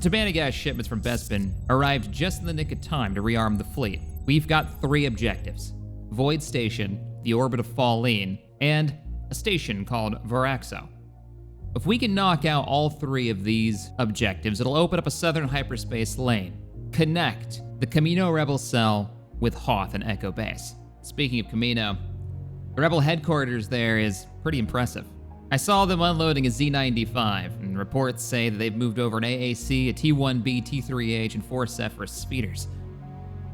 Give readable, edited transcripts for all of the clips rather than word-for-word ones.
The Tabanagas shipments from Bespin arrived just in the nick of time to rearm the fleet. We've got 3 objectives: Void Station, the orbit of Falleen, and a station called Varaxo. If we can knock out all 3 of these objectives, it'll open up a southern hyperspace lane, connect the Camino Rebel cell with Hoth and Echo Base. Speaking of Camino, the Rebel headquarters there is pretty impressive. I saw them unloading a Z-95, and reports say that they've moved over an AAC, a T-1B, T-3H, and 4 Cephirus speeders.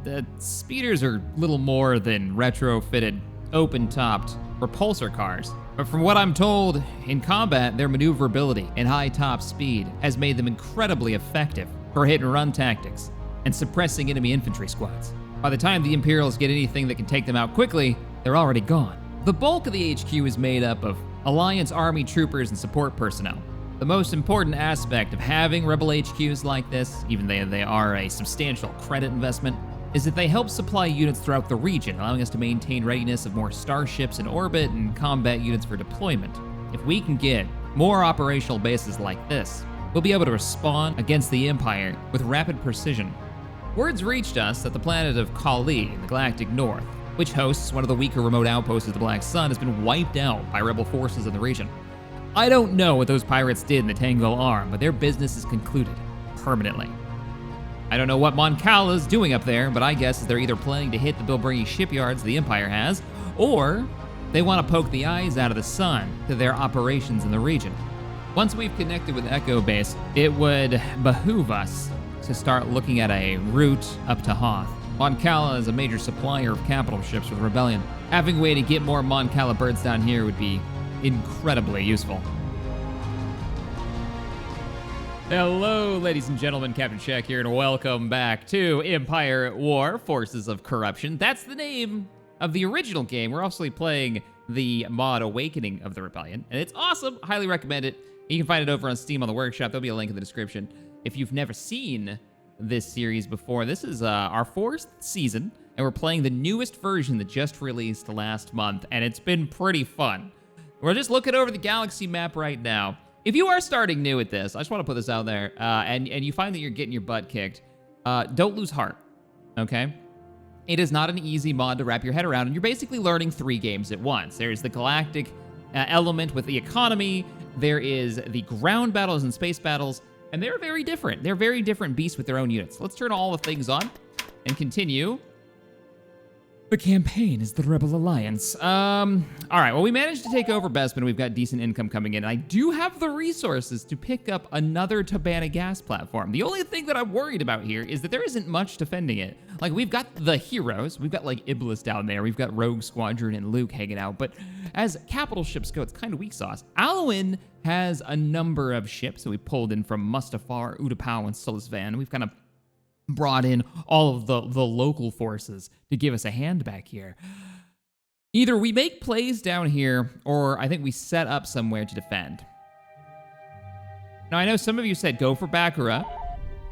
The speeders are little more than retrofitted, open-topped repulsor cars, but from what I'm told, in combat, their maneuverability and high top speed has made them incredibly effective for hit-and-run tactics and suppressing enemy infantry squads. By the time the Imperials get anything that can take them out quickly, they're already gone. The bulk of the HQ is made up of Alliance Army troopers and support personnel. The most important aspect of having Rebel HQs like this, even though they are a substantial credit investment, is that they help supply units throughout the region, allowing us to maintain readiness of more starships in orbit and combat units for deployment. If we can get more operational bases like this, we'll be able to respond against the Empire with rapid precision. Words reached us that the planet of Kali in the Galactic North, which hosts one of the weaker remote outposts of the Black Sun, has been wiped out by Rebel forces in the region. I don't know what those pirates did in the Tango Arm, but their business is concluded permanently. I don't know what Mon Cala's doing up there, but I guess they're either planning to hit the Bilbringi shipyards the Empire has, or they want to poke the eyes out of the sun to their operations in the region. Once we've connected with Echo Base, it would behoove us to start looking at a route up to Hoth. Mon Cala is a major supplier of capital ships for the Rebellion. Having a way to get more Mon Cala birds down here would be incredibly useful. Hello, ladies and gentlemen, Captain Shaq here, and welcome back to Empire at War, Forces of Corruption. That's the name of the original game. We're also playing the mod Awakening of the Rebellion, and it's awesome. Highly recommend it. You can find it over on Steam on the workshop. There'll be a link in the description. If you've never seen this series before, this is our 4th season, and we're playing the newest version that just released last month, and it's been pretty fun. We're just looking over the galaxy map right now. If you are starting new at this, I just want to put this out there, and you find that you're getting your butt kicked, don't lose heart, okay? It is not an easy mod to wrap your head around, and you're basically learning 3 games at once. There's the galactic element with the economy, there is the ground battles and space battles, and they're very different. They're very different beasts with their own units. Let's turn all the things on and continue. The campaign is the Rebel Alliance. All right, well, we managed to take over Bespin. We've got decent income coming in. I do have the resources to pick up another Tabanagas platform. The only thing that I'm worried about here is that there isn't much defending it. Like, we've got the heroes. We've got, like, Iblis down there. We've got Rogue Squadron and Luke hanging out. But as capital ships go, it's kind of weak sauce. Alwyn has a number of ships that we pulled in from Mustafar, Utapau, and Sulisvan. We've kind of brought in all of the local forces to give us a hand back here. Either we make plays down here, or I think we set up somewhere to defend. Now, I know some of you said go for Bakura,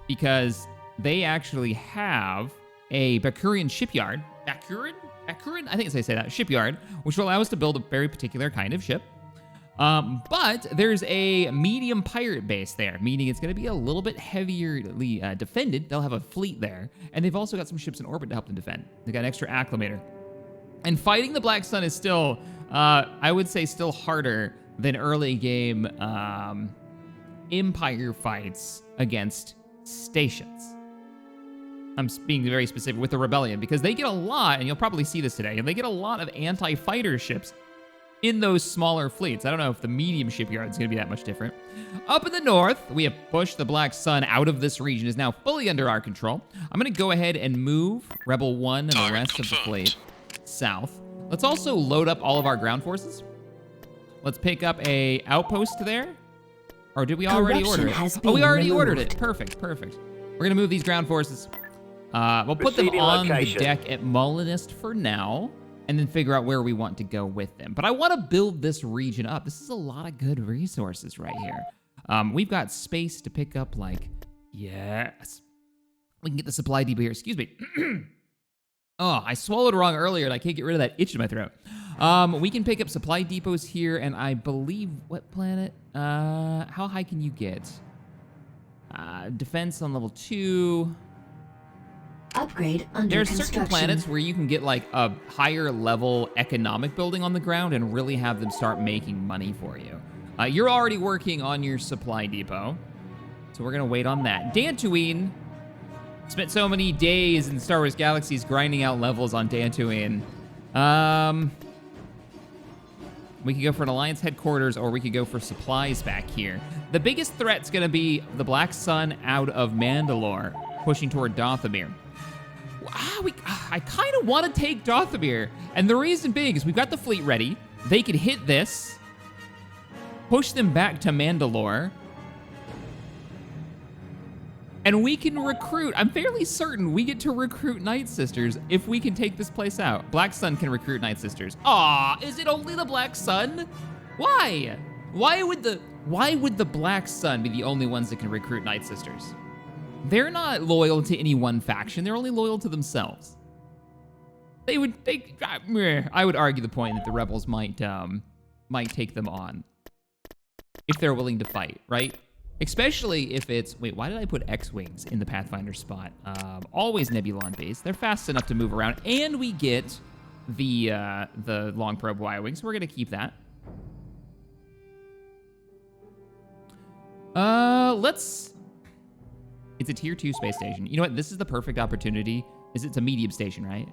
because they actually have a Bakurian shipyard. Bakuran? I think it's how you say that. Shipyard, which will allow us to build a very particular kind of ship. But there's a medium pirate base there, meaning it's going to be a little bit heavierly defended. They'll have a fleet there, and they've also got some ships in orbit to help them defend. They got an extra acclimator. And fighting the Black Sun is still, I would say, still harder than early game Empire fights against stations. I'm being very specific with the Rebellion, because they get a lot, and you'll probably see this today, and they get a lot of anti-fighter ships in those smaller fleets. I don't know if the medium shipyard is going to be that much different. Up in the north, we have pushed the Black Sun out of this region. Is now fully under our control. I'm going to go ahead and move Rebel 1 and the rest of the fleet south. Let's also load up all of our ground forces. Let's pick up a outpost there. Or did we already order it? Oh, we already ordered it. Perfect. We're going to move these ground forces. We'll put them on the deck at Molinist for now, and then figure out where we want to go with them. But I want to build this region up. This is a lot of good resources right here. We've got space to pick up, like, yes. We can get the supply depot here. Excuse me. Oh, I swallowed wrong earlier, and I can't get rid of that itch in my throat. We can pick up supply depots here, and I believe, what planet? How high can you get? Defense on level 2. Upgrade under There's construction. certain planets where you can get like a higher level economic building on the ground and really have them start making money for you. You're already working on your supply depot, so we're gonna wait on that. Dantooine spent so many days in Star Wars Galaxies grinding out levels on Dantooine. We could go for an Alliance headquarters, or we could go for supplies back here. The biggest threat's gonna be the Black Sun out of Mandalore, pushing toward Dathomir. I kind of want to take Dathomir, and the reason being is we've got the fleet ready. They could hit this, push them back to Mandalore, and we can recruit. I'm fairly certain we get to recruit Night Sisters if we can take this place out. Black Sun can recruit Night Sisters. Aw, is it only the Black Sun? Why? Why would the Black Sun be the only ones that can recruit Night Sisters? They're not loyal to any one faction. They're only loyal to themselves. I would argue the point that the rebels might take them on if they're willing to fight, right? Especially if it's, wait, why did I put X-Wings in the Pathfinder spot? Always Nebulon base. They're fast enough to move around, and we get the long probe Y-Wings. We're gonna keep that. It's a tier 2 space station. You know what? This is the perfect opportunity. It's a medium station, right?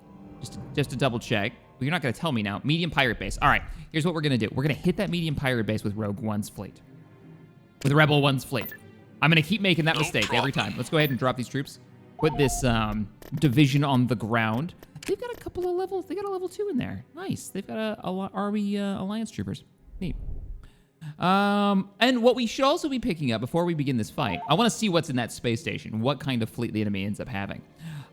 Just to double check. Well, you're not gonna tell me now. Medium pirate base. All right, here's what we're gonna do. We're gonna hit that medium pirate base with Rogue One's fleet. With Rebel One's fleet. I'm gonna keep making that mistake every time. Let's go ahead and drop these troops. Put this division on the ground. They've got a couple of levels. They got a level 2 in there. Nice. They've got a army alliance troopers. Neat. And what we should also be picking up before we begin this fight, I want to see what's in that space station, what kind of fleet the enemy ends up having.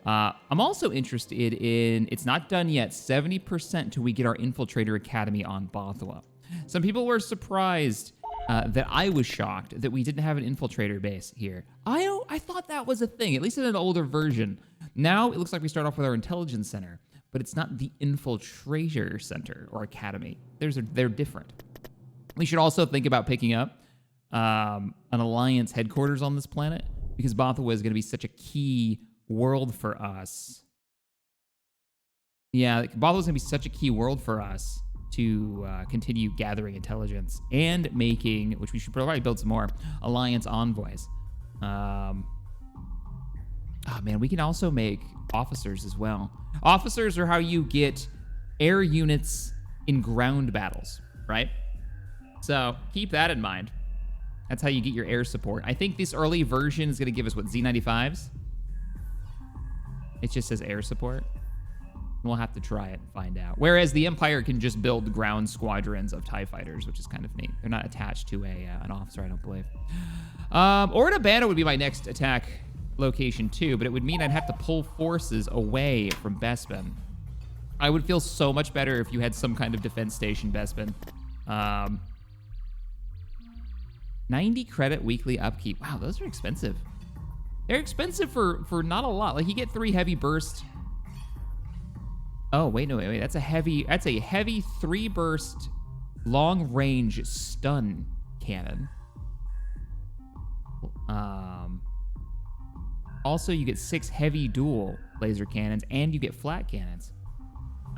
I'm also interested in, it's not done yet, 70% till we get our Infiltrator Academy on Bothua. Some people were surprised that I was shocked that we didn't have an Infiltrator base here. I thought that was a thing, at least in an older version. Now it looks like we start off with our Intelligence Center, but it's not the Infiltrator Center or Academy. They're different. We should also think about picking up an Alliance headquarters on this planet, because Bothua is going to be such a key world for us. Yeah, Bothua is going to be such a key world for us to continue gathering intelligence and making, which we should probably build some more, Alliance envoys. Oh man, we can also make officers as well. Officers are how you get air units in ground battles, right? So keep that in mind. That's how you get your air support. I think this early version is going to give us, what, Z95s? It just says air support. We'll have to try it and find out. Whereas the Empire can just build ground squadrons of TIE fighters, which is kind of neat. They're not attached to an officer, I don't believe. Orda Bana would be my next attack location too, but it would mean I'd have to pull forces away from Bespin. I would feel so much better if you had some kind of defense station, Bespin. 90 credit weekly upkeep. Wow, those are expensive. They're expensive for not a lot. Like, you get 3 heavy burst. Oh, wait. That's a heavy 3 burst long range stun cannon. Also, you get 6 heavy dual laser cannons, and you get flat cannons.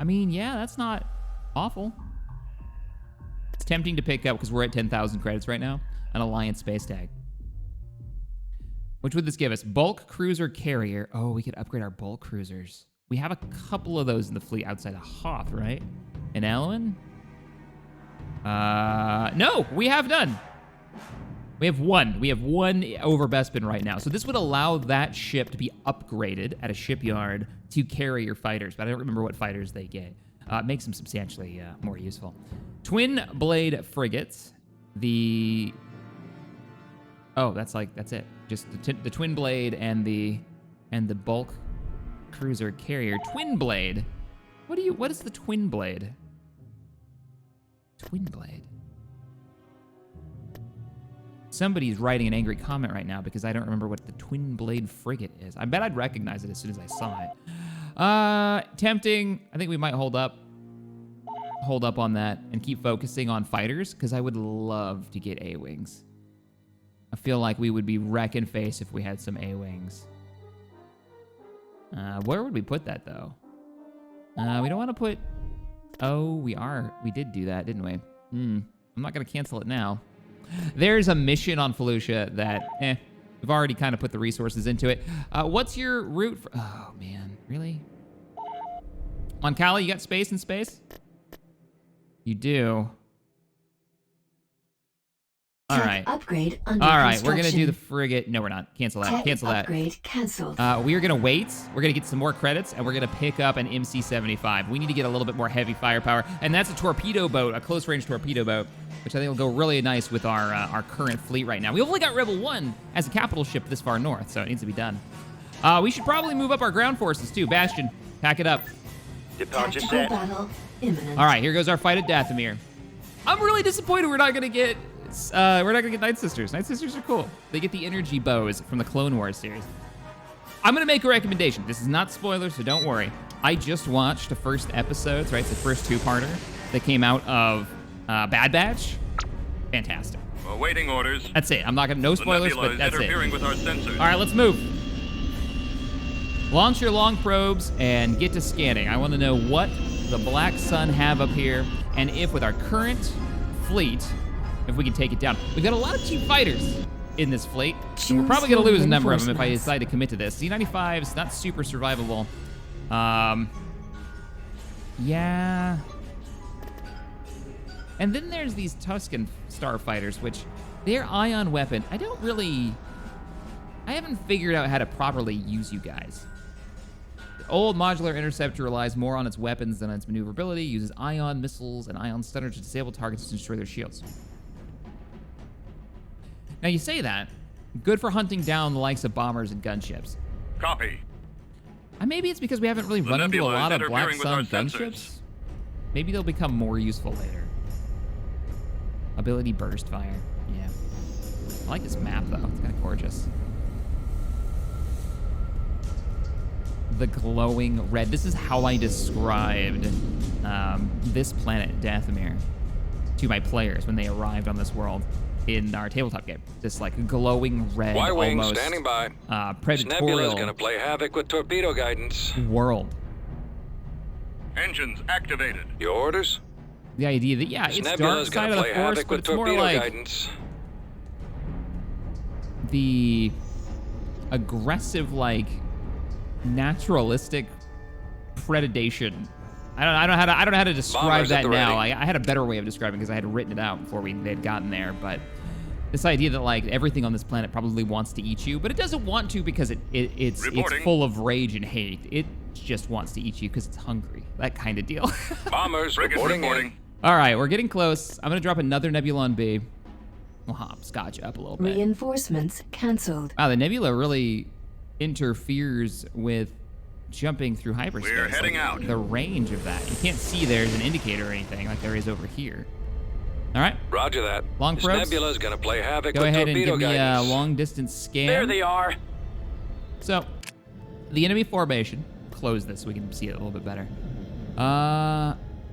I mean, yeah, that's not awful. It's tempting to pick up, because we're at 10,000 credits right now, an Alliance space tag. Which would this give us? Bulk cruiser carrier. Oh, we could upgrade our bulk cruisers. We have a couple of those in the fleet outside of Hoth, right? And Alwyn? No, we have none. We have one. We have one over Bespin right now. So this would allow that ship to be upgraded at a shipyard to carry your fighters, but I don't remember what fighters they get. It makes them substantially more useful. Twin blade frigates. Oh, that's it. Just the twin blade and the bulk cruiser carrier. Twin blade. What is the twin blade? Twin blade. Somebody's writing an angry comment right now because I don't remember what the twin blade frigate is. I bet I'd recognize it as soon as I saw it. Tempting. I think we might hold up on that and keep focusing on fighters, because I would love to get A-Wings. A feel like we would be wrecking face if we had some A-Wings. Where would we put that, though? We don't want to put... Oh, we did do that, didn't we? I'm not going to cancel it now. There's a mission on Felucia that, we've already kind of put the resources into it. What's your route for... Oh, man. Really? On Kali, you got space in space? You do. All right. Upgrade under All right, we're gonna construction. do the frigate. No, we're not. Cancel that. Tech Cancel that. upgrade canceled. We are gonna wait. We're gonna get some more credits, and we're gonna pick up an MC-75. We need to get a little bit more heavy firepower, and that's a torpedo boat, a close-range torpedo boat, which I think will go really nice with our current fleet right now. We only got Rebel 1 as a capital ship this far north, so it needs to be done. We should probably move up our ground forces too. Bastion, pack it up. Departure Tactical set. battle imminent. All right, here goes our fight at Dathomir. I'm really disappointed we're not gonna get Night Sisters. Night Sisters are cool. They get the energy bows from the Clone Wars series. I'm gonna make a recommendation. This is not spoilers, so don't worry. I just watched the first episodes, right? It's the first two-parter that came out of Bad Batch. Fantastic. Awaiting orders. That's it. I'm not gonna, no The spoilers, nebula but is that's it. interfering with our sensors. All right, let's move. Launch your long probes and get to scanning. I want to know what the Black Sun have up here, and if with our current fleet, if we can take it down. We've got a lot of cheap fighters in this fleet. So we're Choose probably going to your lose a number of them if I reinforcements. decide to commit to this. Z-95 is not super survivable. Yeah. And then there's these Tusken starfighters, which their ion weapon, I haven't figured out how to properly use you guys. The old modular interceptor relies more on its weapons than on its maneuverability, uses ion missiles and ion stunner to disable targets and destroy their shields. Now you say that, good for hunting down the likes of bombers and gunships. Copy. Maybe it's because we haven't really run into a nebula is lot of Black interfering with our Sun sensors. gunships. Maybe they'll become more useful later. Ability burst fire, yeah. I like this map though, it's kind of gorgeous. The glowing red. This is how I described this planet, Dathomir, to my players when they arrived on this world in our tabletop game. This like glowing red, Y-wing almost standing by. This nebula is predatorial gonna play havoc with torpedo guidance. world. Engines activated. Your orders? The idea that, yeah, This it's nebula dark is side gonna of the play force, havoc but with it's more torpedo like guidance. the aggressive, like, naturalistic predation. I don't know how to describe Bombers at that the now. ready. I had a better way of describing because I had written it out before they'd gotten there, but this idea that like everything on this planet probably wants to eat you, but it doesn't want to because it's Reporting. full of rage and hate. It just wants to eat you because it's hungry. That kind of deal. Bombers Frigate reporting reporting. in. All right, we're getting close. I'm gonna drop another Nebula on B. We'll hopscotch up a little bit. Reinforcements cancelled. Wow, the Nebula really interferes with jumping through hyperspace. We're heading like, out. The range of that. You can't see there's an indicator or anything like there is over here. All right, Roger that. Long This probes. nebula is gonna play havoc go with ahead and torpedo give me a guidance. long distance scan. There they are. So, the enemy formation. Close this so we can see it a little bit better.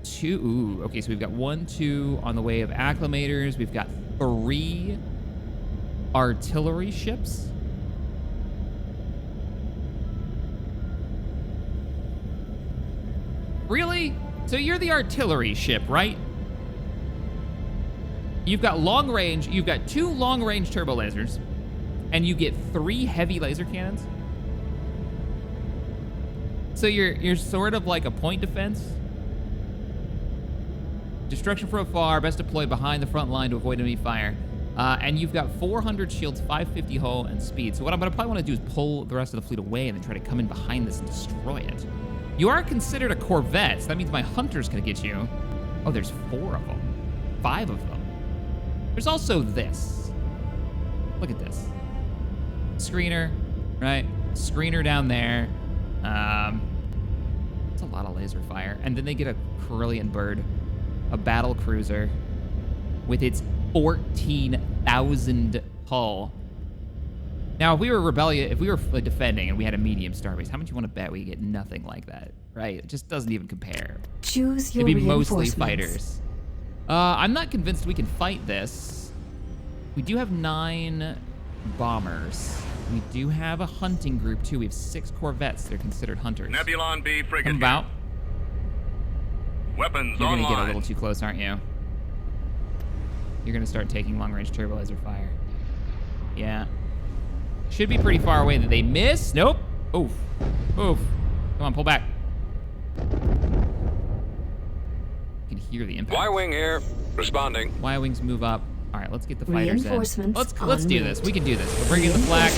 Two. Ooh, okay, so we've got 1, 2 on the way of acclimators. We've got 3 artillery ships. Really? So you're the artillery ship, right? You've got long range, you've got 2 long range turbo lasers, and you get 3 heavy laser cannons. So you're sort of like a point defense. Destruction from afar, best deployed behind the front line to avoid enemy fire. And you've got 400 shields, 550 hull, and speed. So what I'm gonna probably wanna do is pull the rest of the fleet away and then try to come in behind this and destroy it. You are considered a corvette, so that means my hunter's gonna get you. Oh, there's 4 of them. 5 of them. There's also this. Look at this. Screener, right? Screener down there. It's a lot of laser fire. And then they get a Corellian bird, a battle cruiser with its 14,000 hull. Now, if we were rebellion, if we were defending and we had a medium starbase, how much you want to bet we get nothing like that, right? It just doesn't even compare. Choose your It'd be mostly reinforcements. fighters. I'm not convinced we can fight this. We do have 9 bombers. We do have a hunting group, too. We have 6 corvettes that are considered hunters. Nebulon B frigate. Come about. Weapons You're going online. to get a little too close, aren't you? You're going to start taking long-range turbo laser fire. Yeah. Should be pretty far away that they miss. Nope. Oof. Oof. Come on, pull back. You can hear the impact. Y-wing here. Responding. Y-wings move up. All right, let's get the fighters in. Reinforcements Let's do en this. route. We can do this. We're bringing the flag.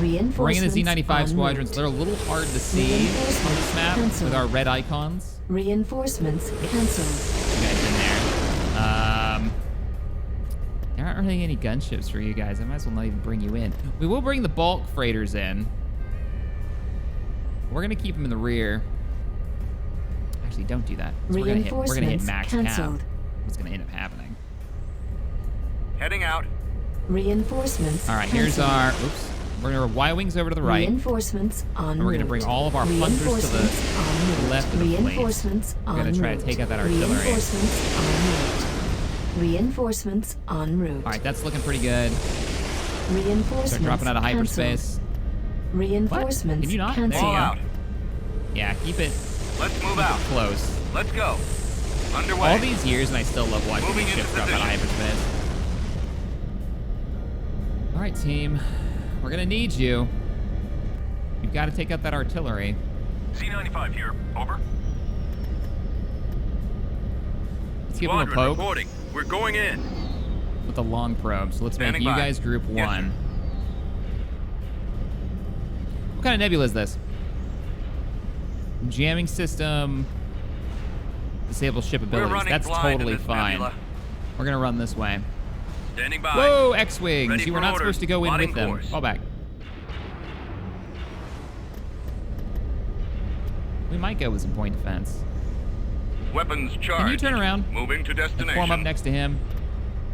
Reinforcements Bringing the en Z95 route. squadrons. They're a little hard to see on this map with our red icons. Reinforcements cancelled. You guys in there. There aren't really any gunships for you guys. I might as well not even bring you in. We will bring the bulk freighters in. We're gonna keep them in the rear. Actually, don't do that. 'Cause we're gonna hit Reinforcements max cap. cancelled. What's gonna end up happening? Heading out. Reinforcements. All right, here's cancelled. our. Oops. We're gonna Y-wings over to the right. Reinforcements en And we're gonna route. bring all of our hunters to the Reinforcements en route. left of the fleet. Reinforcements We're gonna en try to route. take out that artillery. Reinforcements en route. Reinforcements en route. All right, that's looking pretty good. Reinforcements Start dropping out of cancelled. hyperspace. Reinforcements Can you not? There you cancelled. go. All out. Yeah, keep it Let's move out. close. Let's go. Underway. All these years, and I still love watching Moving these into ships drop out of position. hyperspace. All right, team. We're gonna need you. You've got to take out that artillery. C95 here. Over. Let's give them a Squadron poke reporting. We're going in. with the long probe. So let's make Standing you by. guys group Yes, 1. What kind of nebula is this? Jamming system. Disable ship We're abilities. running That's blind in totally this fine. nebula. We're gonna run this way. Standing by. Whoa, X-wings! Ready You were for not orders. supposed to go in Plotting with them. course. Fall back. We might go with some point defense. Weapons charged. Can you turn around Moving to and destination. form up next to him?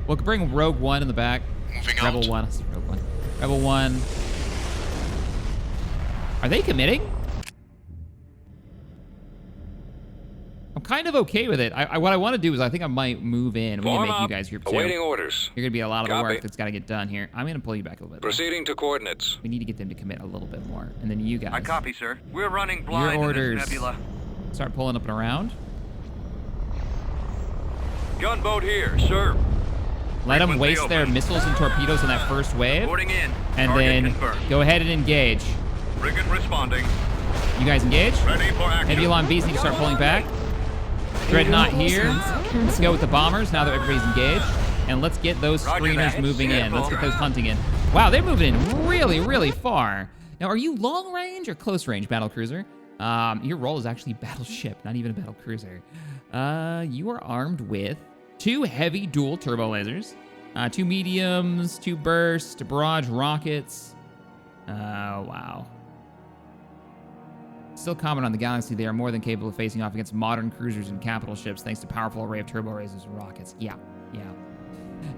We'll bring Rogue One in the back. Moving Rebel out. 1. I said Rogue One. Rebel 1. Are they committing? I'm kind of okay with it. What I want to do is I think I might move in. We need to Form make you up. guys group 2. Awaiting orders. You're going to be a lot of the Copy. work that's got to get done here. I'm going to pull you back a little bit. Proceeding to coordinates. We need to get them to commit a little bit more. And then you guys I copy, sir. We're running blind in orders. this nebula. start pulling up and around. Gunboat here, sir. Let them Frequency waste their open. missiles and torpedoes on that first wave. Boarding in. And Target then confirmed. go ahead and engage. Frigate responding. You guys engage? Ready for action. Nebulon Beast need to start pulling back. Dreadnought here. Reinforcements Let's go with the cancelled. bombers now that everybody's engaged. And let's get those Roger screeners that. moving in. Let's get those Careful. hunting in. Wow, they're moving in really, really far. Now, are you long range or close range battle cruiser? Your role is actually battleship, not even a battle cruiser. You are armed with 2 heavy dual turbo lasers, 2 mediums, 2 burst, barrage rockets. Wow. Still common on the galaxy, they are more than capable of facing off against modern cruisers and capital ships thanks to powerful array of turbo lasers and rockets. Yeah.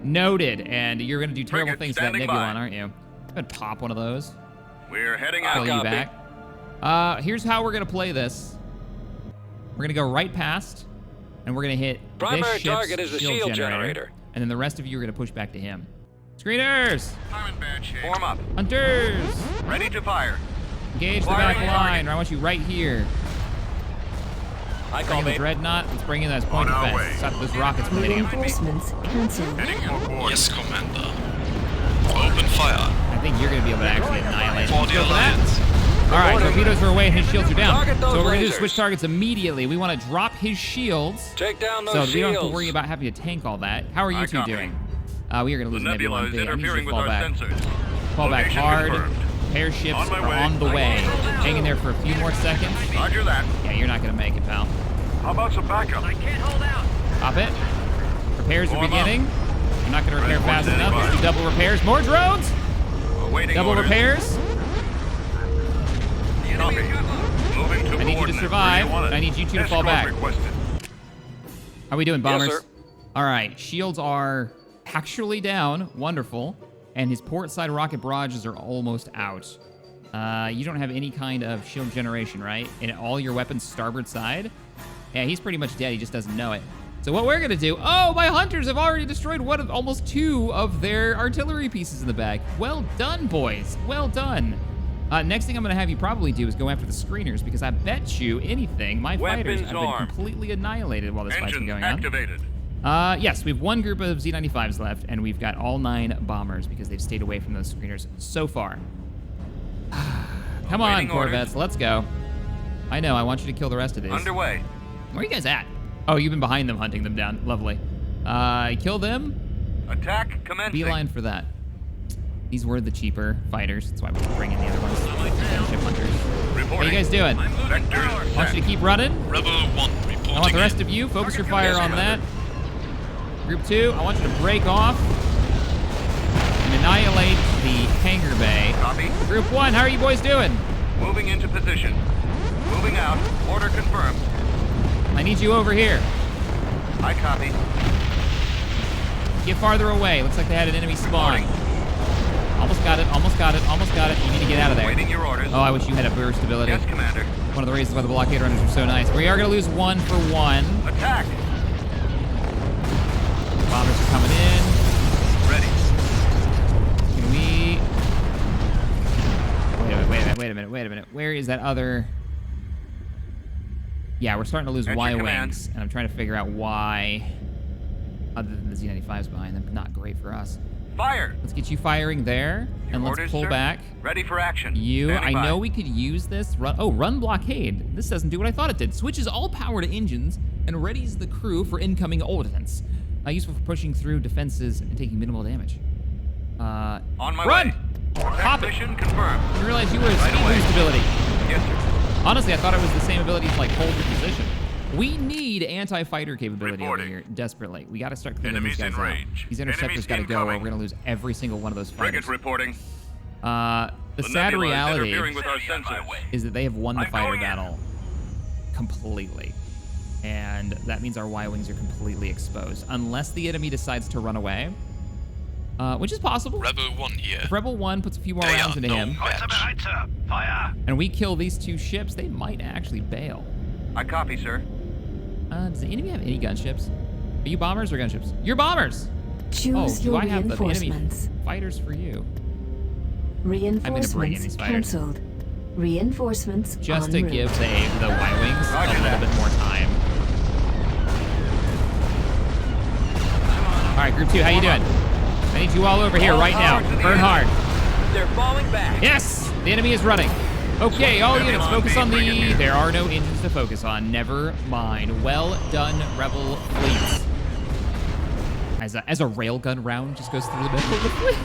Noted. And you're going to do terrible Frigate things to that standing Nebulon, by. aren't you? I'm going to pop one of those. We're heading Pull out. you copy. back. Here's how we're going to play this. We're going to go right past, and we're going to hit Primary this ship's target is the shield generator. And then the rest of you are going to push back to him. Screeners! I'm in bad shape. Form up. Hunters! Ready to fire. Engage the Firing back target. line. I want you right here. I Bring call in the me. Dreadnought. Let's bring in those point On our defense. way. Stop those rockets from hitting him. Reinforcements cancelled. Heading for course. Yes, Commander. Open fire. I think you're going to be able to actually annihilate him. For Let's the go for that. Alliance. All right, Reporting. torpedoes are away and his shields are down. Target those So what we're going to do is lasers. switch targets immediately. We want to drop his shields Take down those so shields. we don't have to worry about having to tank all that. How are you I two copy. doing? We are going to The lose nebula Nebula is B. I need you interfering to with fall our back. sensors. Fall back Location hard. confirmed. Repair ships On my are way. on the way. Hang in there for a few more seconds. Roger that. Yeah, you're not going to make it, pal. How about some backup? I can't hold out. Pop it. Repairs are Form up. beginning. I'm not going to repair Ready for fast standing enough. by. Let's do double repairs. More drones. Awaiting Double orders. repairs. Copy. Moving to I need you to coordinates. survive. Where do you want it? I need you two to fall Escort back. requested. How we doing, bombers? sir. All right, shields are actually down. Wonderful. And his port side rocket barrages are almost out. You don't have any kind of shield generation, right? And all your weapons starboard side? Yeah, he's pretty much dead. He just doesn't know it. So what we're gonna do, oh, my hunters have already destroyed almost 2 of their artillery pieces in the back. Well done, boys, well done. Next thing I'm gonna have you probably do is go after the screeners, because I bet you anything, my fighters have been armed. completely annihilated while this fight's been Engines going on. activated. Yes, we have 1 group of Z95s left, and we've got all 9 bombers because they've stayed away from those screeners so far. Come on, Awaiting orders. Corvettes, let's go. I know, I want you to kill the rest of these. Underway. Where are you guys at? Oh, you've been behind them hunting them down. Lovely. Kill them. Attack commencing. Beeline for that. These were the cheaper fighters. That's why we bring in the other ones. Gunship hunters. Reporting. What are you guys doing? I'm losing power. I want you to keep running. Rebel 1 reporting I want the rest in. of you, focus your Target fire on that. commander. Group 2, I want you to break off and annihilate the hangar bay. Copy. Group 1, how are you boys doing? Moving into position. Moving out. Order confirmed. I need you over here. I copy. Get farther away. Looks like they had an enemy spawn. Reporting. Almost got it, almost got it, almost got it. You need to get out of there. Waiting your orders. Oh, I wish you had a burst ability. Yes, Commander. One of the reasons why the blockade runners are so nice. We are going to lose 1 for 1. Attack. Bombers are coming in. Ready. Can we... Wait a minute. Where is that other... Yeah, we're starting to lose At your Y-Wings, and I'm trying to figure out why, other than the Z95s behind them, not great for us. Fire. Let's get you firing there, Your and let's orders, pull sir? back. Ready for action. You, Standing I by. know we could use this. Run blockade. This doesn't do what I thought it did. Switches all power to engines and readies the crew for incoming ordnance. Useful for pushing through defenses and taking minimal damage. On my run! way. Pop it! Mission confirmed. I didn't realize you were a Right speed away. boost ability. Yes, sir. Honestly, I thought it was the same ability to like hold your position. We need anti-fighter capability Reporting. over here desperately. We got to start cleaning Enemies these guys in out. range. These interceptors Enemies got to go, or incoming. we're gonna lose every single one of those fighters. Frigate reporting. The sad nebula is reality interfering with our sensors. is that they have won the I'm fighter going in. battle completely. And that means our Y-Wings are completely exposed. Unless the enemy decides to run away, which is possible. Rebel 1 here. If Rebel 1 puts a few more They rounds are into no him, match. Fire. and we kill these 2 ships, they might actually bail. I copy, sir. Does the enemy have any gunships? Are you bombers or gunships? You're bombers! Choose do your I have the enemy reinforcements. fighters for you? Reinforcements these fighters. cancelled. Reinforcements Just en to route. give the Y-Wings a Roger little that. bit more time. All right, Group 2, how you doing? I need you all over here All right now. power to the Burn hard. enemy. They're falling back. Yes! The enemy is running. Okay, all Heavy units, on focus me, on bring it the... here. There are no engines to focus on. Never mind. Well done, Rebel fleets. As a railgun round just goes through the middle of the fleet.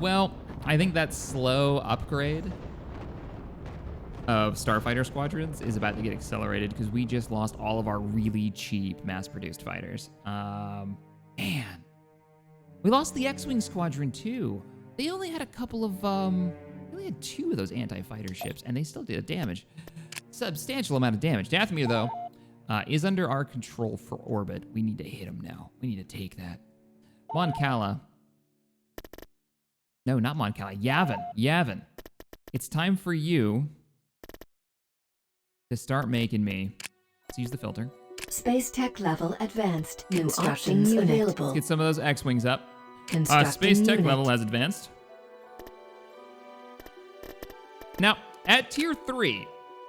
Well, I think that slow upgrade of Starfighter squadrons is about to get accelerated because we just lost all of our really cheap mass-produced fighters. Man. We lost the X-Wing squadron too. They only had a couple of, they only had 2 of those anti-fighter ships and they still did damage. Substantial amount of damage. Dathomir though, is under our control for orbit. We need to hit him now. We need to take that. Mon Cala. No, not Mon Cala. Yavin. It's time for you to start making me. Let's use the filter. Space tech level advanced. New Constructing options unit. available. Let's get some of those X-Wings up. Constructing Space tech unit. level has advanced. Now, at tier 3,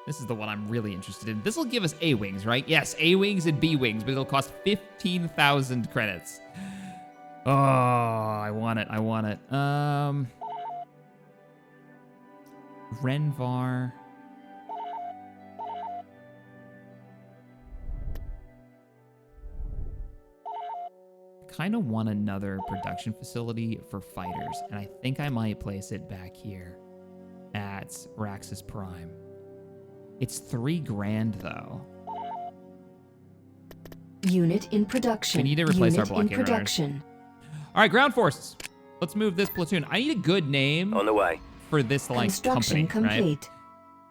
this is the one I'm really interested in. This will give us A-Wings, right? Yes, A-Wings and B-Wings, but it'll cost 15,000 credits. Oh, I want it. Renvar. Kind of want another production facility for fighters, and I think I might place it back here at Raxus Prime. It's $3,000 though. Unit in production. We need to replace our Unit in blockade runners. production. All right, ground forces. Let's move this platoon. I need a good name On the way. for this like Construction company, right? complete.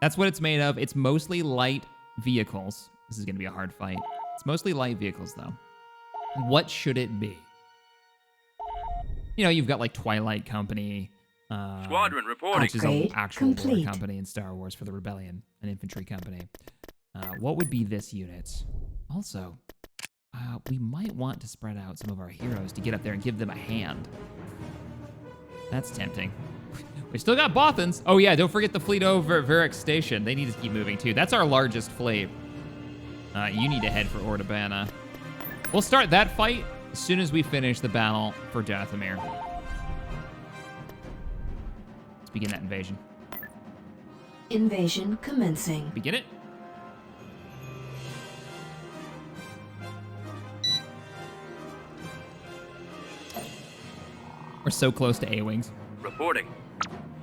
That's what it's made of. It's mostly light vehicles. This is going to be a hard fight. It's mostly light vehicles, though. What should it be? You know, you've got like Twilight Company. Squadron reporting. Which is an Upgrade actual war complete. company in Star Wars for the Rebellion, an infantry company. What would be this unit? Also, we might want to spread out some of our heroes to get up there and give them a hand. That's tempting. We still got Bothans. Oh yeah, don't forget the fleet over at Varric Station. They need to keep moving too. That's our largest fleet. You need to head for Ordabana. We'll start that fight as soon as we finish the battle for Dathomir. Let's begin that invasion. Invasion commencing. Begin it. We're so close to A-Wings. Reporting.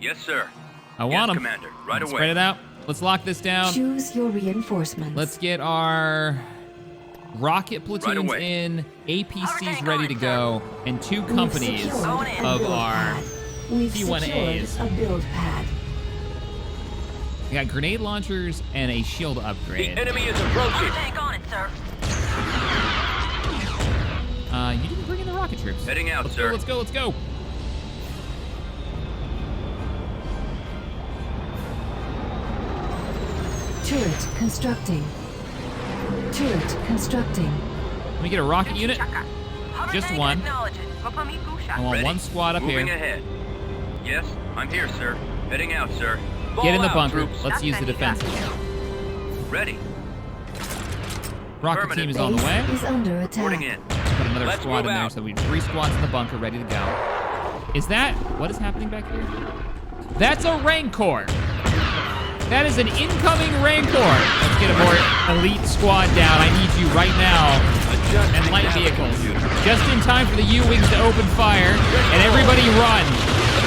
Yes, sir. I want them. Commander. Right away. Spread it out. Let's lock this down. Choose your reinforcements. Let's get our rocket platoons away. in, APCs ready to go, and 2 companies We've secured a of build our pad. We've P1As. secured a build pad. We got grenade launchers and a shield The upgrade. enemy is approaching. Tank on it, sir. You didn't bring in the rocket troops. Heading out, Let's sir. go, let's go, let's go. Turret constructing. Turret constructing. Let me get a rocket unit. Just one. I want Ready. one squad up Moving here. ahead. Yes, I'm here, sir. Heading out, sir. Get in the Ball out, bunker. troops. Let's use the defenses. Ready. Rocket team is on the Base way. is under Reporting attack. in. Put another Let's squad move in there, out. so we have 3 squads in the bunker ready to go. Is that, what is happening back here? That's a Rancor. That is an incoming Rancor. Let's get a more elite squad down. I need you right now. And light vehicles. Just in time for the U-Wings to open fire. And everybody run.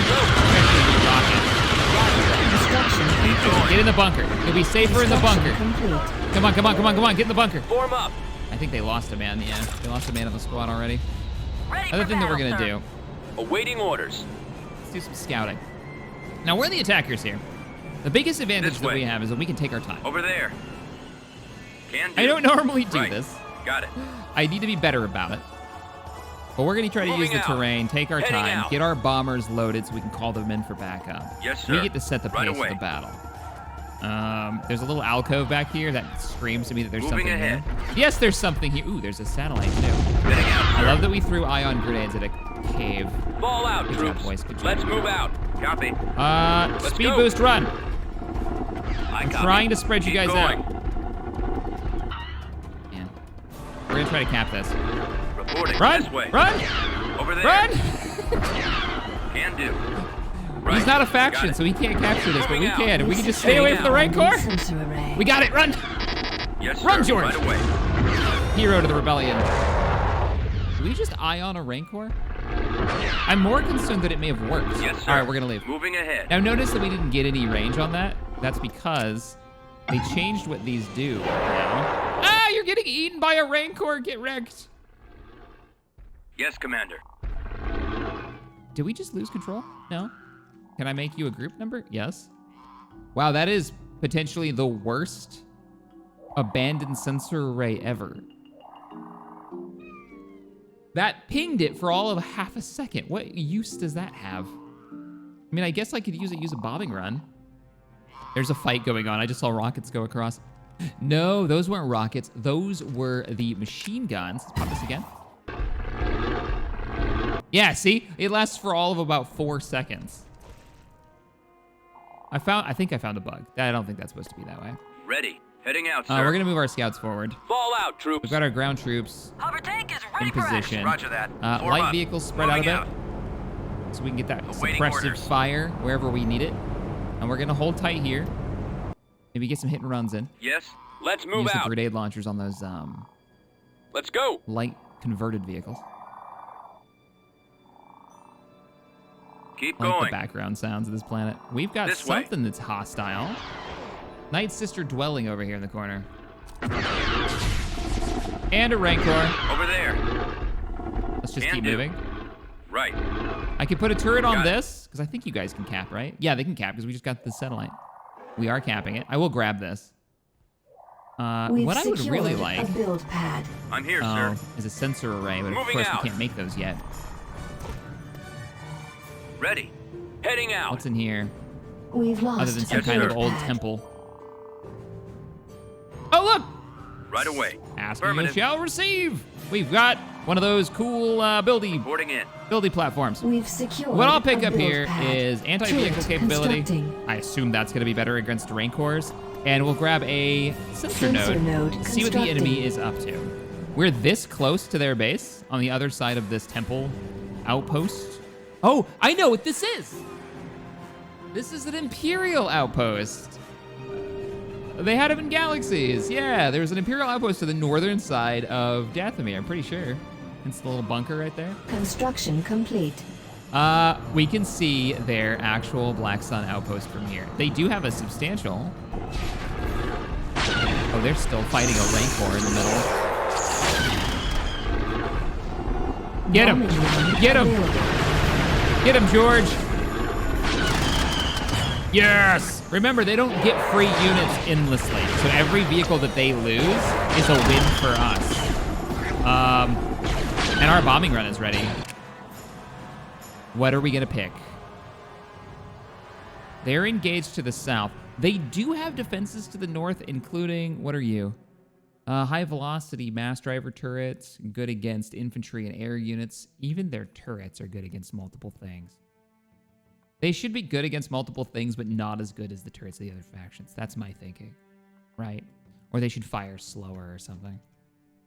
Especially the rocket. Construction complete. Get in the bunker. You'll be safer in the bunker. Construction complete. Come on, come on, come on, come on. Get in the bunker. Form up. I think they lost a man. Yeah, they lost a man of the squad already. Ready Other for thing that we're battle, gonna sir. do, Awaiting orders. let's do some scouting. Now we're the attackers here. The biggest advantage This that we way. have is that we can take our time. Over there. Can do. I don't normally do Right. this. Got it. I need to be better about it. But we're gonna try to use Moving the out. terrain, take our Heading time, out. get our bombers loaded so we can call them in for backup. Yes, We sir. get to set the Right pace away. of the battle. There's a little alcove back here that screams to me that there's Moving something ahead. here. Yes, there's something here. Ooh, there's a satellite too. Heading out, I sir. love that we threw ion grenades at a cave. Ball out, Good job, troops. boys, good job. Let's move out. Copy. Speed go. boost run. I copy. Trying to spread you Keep guys going. out. Yeah. We're gonna try to cap this. Reporting. Run! This way. Run! Over there. Run! Can do. He's Right. not a Got faction, it. so he can't capture this, but we Moving out. can. If we We've can just stay away from the secured Rancor. sensor array. We got it. Run! Yes, Run, sir. George. Right away. Hero to the rebellion. Did we just ion a Rancor? I'm more concerned that it may have worked. Yes, sir. All right, we're gonna leave. Moving ahead. Now notice that we didn't get any range on that. That's because they changed what these do now. Ah, you're getting eaten by a Rancor. Get wrecked. Yes, Commander. Did we just lose control? No. Can I make you a group number? Yes. Wow, that is potentially the worst abandoned sensor array ever. That pinged it for all of half a second. What use does that have? I mean, I guess I could use a bombing run. There's a fight going on. I just saw rockets go across. No, those weren't rockets. Those were the machine guns. Let's pop this again. Yeah, see? It lasts for all of about 4 seconds. I think I found a bug. I don't think that's supposed to be that way. Ready. Heading out, sir. We're gonna move our scouts forward. Ball out, troops. We've got our ground troops Hover tank is ready in for action. position. Roger that. Form Light up. vehicles spread out a Moving bit, out. so we can get that Awaiting suppressive orders. fire wherever we need it. And we're gonna hold tight here. Maybe get some hit and runs in. Yes. Let's move Use the out. grenade launchers on those Let's go. light converted vehicles. Keep I like going. the background sounds of this planet. We've got This way. something that's hostile. Night Sister dwelling over here in the corner. And a Rancor. Over there. Let's just Can keep do. moving. Right. I can put a turret on Got it. this, because I think you guys can cap, right? Yeah, they can cap, because we just got the satellite. We are capping it. I will grab this. We've What I would secured really a like build pad. I'm here, sir. is a sensor array, but of Moving course out. we can't make those yet. Ready. Heading out. What's in here, We've lost other than a some kind of build old pad. temple? Oh, look! Right away. Ask and you Affirmative. shall receive. We've got one of those cool buildy Reporting in. platforms. We've secured What I'll a pick up build here pad. is anti-vehicle Turret capability. constructing. I assume that's going to be better against Rancors. And we'll grab a sensor Sensor node see what the enemy constructing. is up to. We're this close to their base on the other side of this temple outpost. Oh, I know what this is. This is an Imperial outpost. They had them in Galaxies. Yeah, there's an Imperial outpost to the northern side of Dathomir, I'm pretty sure. It's the little bunker right there. Construction complete. We can see their actual Black Sun outpost from here. They do have a substantial. Oh, they're still fighting a Rancor in the middle. Get him! Bombing run Get him! available. Get him, George! Yes! Remember, they don't get free units endlessly, so every vehicle that they lose is a win for us. And our bombing run is ready. What are we gonna pick? They're engaged to the south. They do have defenses to the north, including, what are you? High velocity mass driver turrets, good against infantry and air units. Even their turrets are good against multiple things. They should be good against multiple things, but not as good as the turrets of the other factions. That's my thinking, right? Or they should fire slower or something.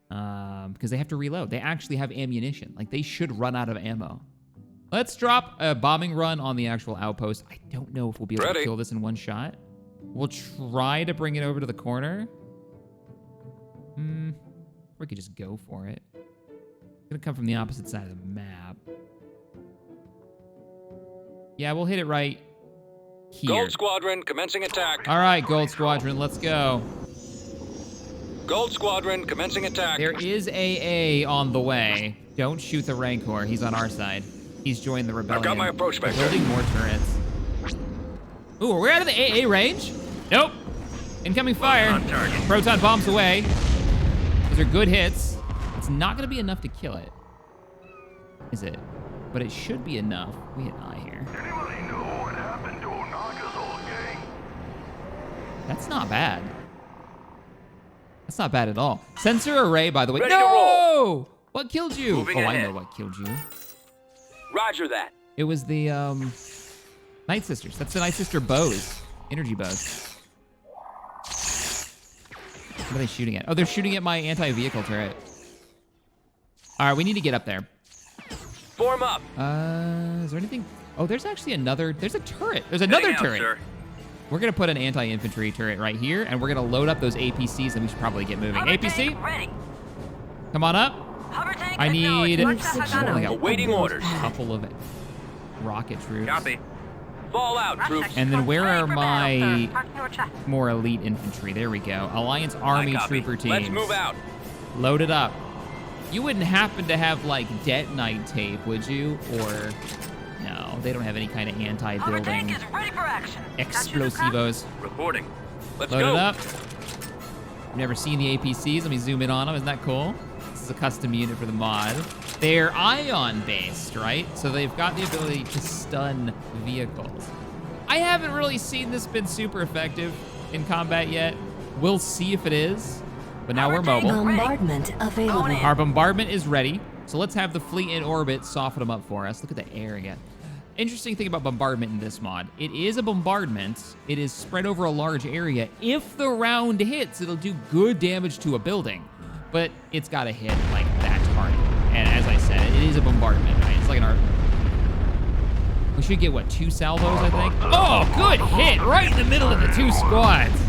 Because they have to reload. They actually have ammunition. Like, they should run out of ammo. Let's drop a bombing run on the actual outpost. I don't know if we'll be able to Ready. kill this in one shot. We'll try to bring it over to the corner. Or we could just go for it. It's gonna come from the opposite side of the map. Yeah, we'll hit it right here. Gold Squadron commencing attack. All right, Gold Squadron, let's go. Gold Squadron commencing attack. There is AA on the way. Don't shoot the Rancor. He's on our side. He's joined the rebellion. got my approach We're vector. building more turrets. Ooh, are we out of the AA range? Nope. Incoming fire. On target. Proton bombs away. Those are good hits. It's not going to be enough to kill it. Is it? But it should be enough. We hit I here. Anybody know what happened to Onaga's old gang? That's not bad. That's not bad at all. Sensor array, by the way. Ready to No! What killed you? Moving Oh, I ahead. know what killed you. Roger that. It was the Night Sisters. That's the Night Sister bows. Energy bows. What are they shooting at? Oh, they're shooting at my anti-vehicle turret. All right, we need to get up there. Form up. Is there anything? Oh, there's actually another. There's a turret. There's another Heading out, turret. sir. We're gonna put an anti-infantry turret right here, and we're gonna load up those APCs, and we should probably get moving. Hover APC, tank ready. come on up. Hover tank I need- acknowledged. We've Mark secured Only Sasagano. got a Awaiting build orders. pad. Couple of rocket troops. Copy. Fall out, troops. And then where are Ready for my battle, sir. Marking your track. more elite infantry? There we go. Alliance Army copy. trooper teams. Let's move out. Load it up. You wouldn't happen to have like detonite tape, would you? Or no, they don't have any kind of Hover tank anti-building is ready for action. Got you, Luca? explosivos. Reporting. Let's Load go. it up. I've never seen the APCs. Let me zoom in on them. Isn't that cool? This is a custom unit for the mod. They're ion-based, right? So they've got the ability to stun vehicles. I haven't really seen this been super effective in combat yet. We'll see if it is. But now we're mobile. Bombardment available. Going in. Our bombardment is ready. So let's have the fleet in orbit soften them up for us. Look at the air again. Interesting thing about bombardment in this mod. It is a bombardment. It is spread over a large area. If the round hits, it'll do good damage to a building. But it's got to hit like that target. And as I said, it is a bombardment, right? It's like an art. We should get, what, 2 salvos, I think? Oh, good hit! Right in the middle of the 2 squads.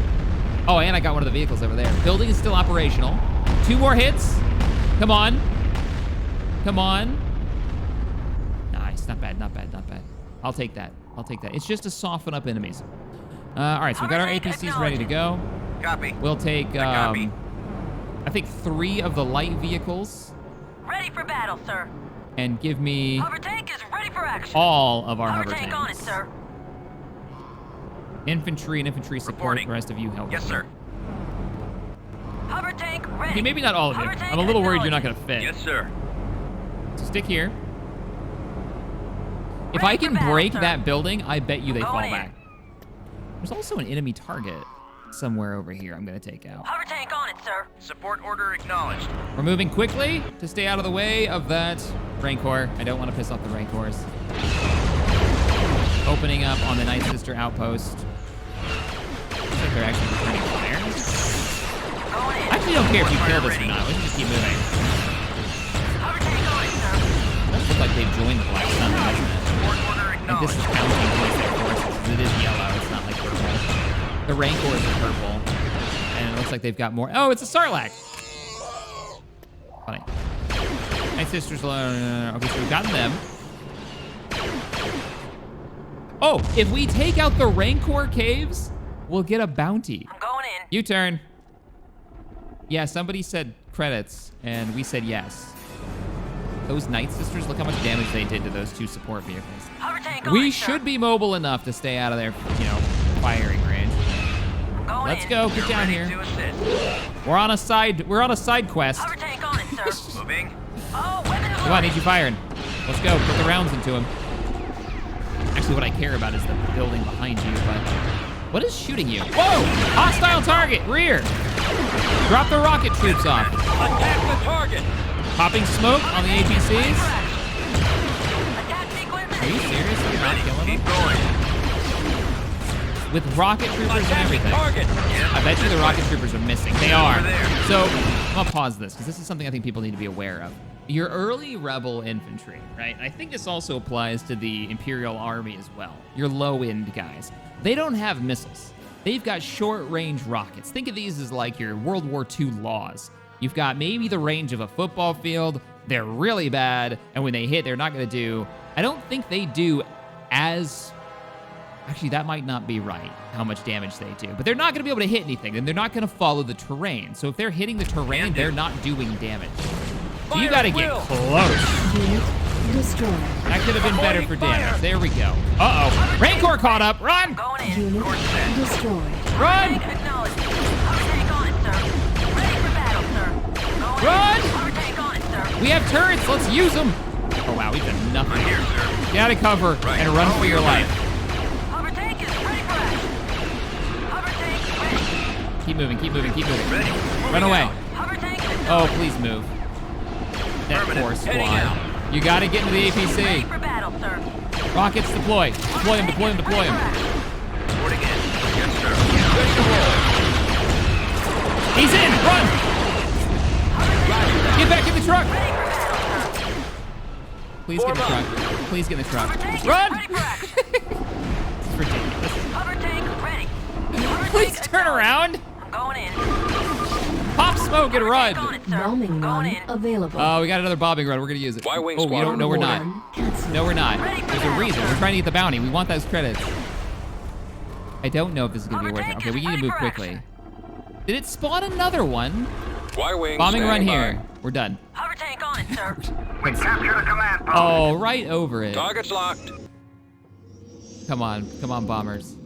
Oh, and I got one of the vehicles over there. Building is still operational. 2 more hits. Come on. Come on. Nice. Not bad, not bad, not bad. I'll take that. I'll take that. It's just to soften up enemies. All right, so we've got our APCs ready to go. Copy. We'll take, copy. I think 3 of the light vehicles Ready for battle, sir. and give me Hover tank is ready for action. all of our Hover hover tank on it, tanks. sir. Infantry and infantry support. Reporting. The rest of you help. Yes, sir. Hover tank ready. Okay, maybe not all of you. Hover tank I'm a little worried you're not acknowledged. gonna fit. Yes, sir. So stick here. If Ready I for can battle, break sir. that building, I bet you they Going fall in. back. There's also an enemy target somewhere over here I'm gonna take out. Hover tank sir. Support order acknowledged. We're moving quickly to stay out of the way of that Rancor. I don't want to piss off the Rancors. Opening up on the Night Sister outpost. Looks like they're actually returning fire. Going in. I actually don't care if you kill this or not. We can just keep moving. Hover tank on it, sir. Doesn't look like they've joined the Black Sun, doesn't it? Support order I think this is acknowledged. counting towards their forces, because it is yellow. It's not like purple. The Rancors are purple. And it looks like they've got more. Oh, it's a Sarlacc. Funny. Night Sisters. Okay, so we've gotten them. Oh, if we take out the Rancor caves, we'll get a bounty. I'm going in. U-turn. Yeah, somebody said credits, and we said yes. Those Night Sisters, look how much damage they did to those two support vehicles. Hover tank on We it, sir. should be mobile enough to stay out of their, firing range. I'm going Let's in. go. Get down Ready here. to assist. We're on a side quest. Hover tank on it, sir. Moving. Oh, weapon alert. Come on, need you firing. Let's go. Put the rounds into him. Actually, what I care about is the building behind you, but what is shooting you? Whoa! Hostile target, rear. Drop the rocket troops off. Attack the target. Popping smoke on the APCs. Attack sequence Are you initiated. serious? You're not killing Keep them? going. With rocket troopers and Attack the everything. target. I bet you the rocket troopers are missing. They are. Over there. So I'm gonna pause this because this is something I think people need to be aware of. Your early rebel infantry, right? I think this also applies to the Imperial Army as well. Your low-end guys. They don't have missiles. They've got short-range rockets. Think of these as like your World War II laws. You've got maybe the range of a football field. They're really bad, and when they hit, they're not gonna do. I don't think they do as. Actually, that might not be right, how much damage they do. But they're not going to be able to hit anything, and they're not going to follow the terrain. So if they're hitting the terrain, they're not doing damage. So you Fire got to at get will. close. Unit destroyed. That could have been better for Avoiding fire. damage. There we go. Uh-oh. Rancor caught up. Run! Going in. Unit destroyed. Run! Tank acknowledged. Hover tank on it, sir. Ready for battle, sir. Going Run! in. Hover tank on it, sir. We have turrets. Let's use them. Oh, wow. We've done nothing. Right here, sir. Get out of cover Right. and run for your life. Hover tank is ready for action. Hover tank ready. Keep moving. Keep moving. Keep moving. Ready. Run away. Hover tank Oh, acknowledged. please move. That Affirmative. poor Heading squad. out. You got to get into the Ready APC. for battle, sir. Rockets deploy. Deploy him. Deploy him. Deploy him. Reporting in. Yes, sir. Ready to roll. He's in. Run. Get back in the truck. Ready for battle, sir. Please get in the Form truck. Please get in the truck. Hover tank is Run. ready for action. It's ridiculous. Hover tank ready. Hover Please tank turn acknowledged. around. I'm going in. Pop smoke and Hover tank on run. it, sir. Bombing Going run in. available. Oh, we got another bombing run. We're going to use it. Y-wing Oh, we don't. No, we're not. Run cancelled. No, we're not. Ready for There's a battle, reason. sir. We're trying to get the bounty. We want those credits. I don't know if this is going to be Hover worth it. tank Okay, is we need to ready move for quickly. action. Did it spawn another one? Y-wing Bombing run standing here. by. We're done. Hover tank on it, sir. We captured a command post. Oh, right over it. Target's locked. Come on, bombers.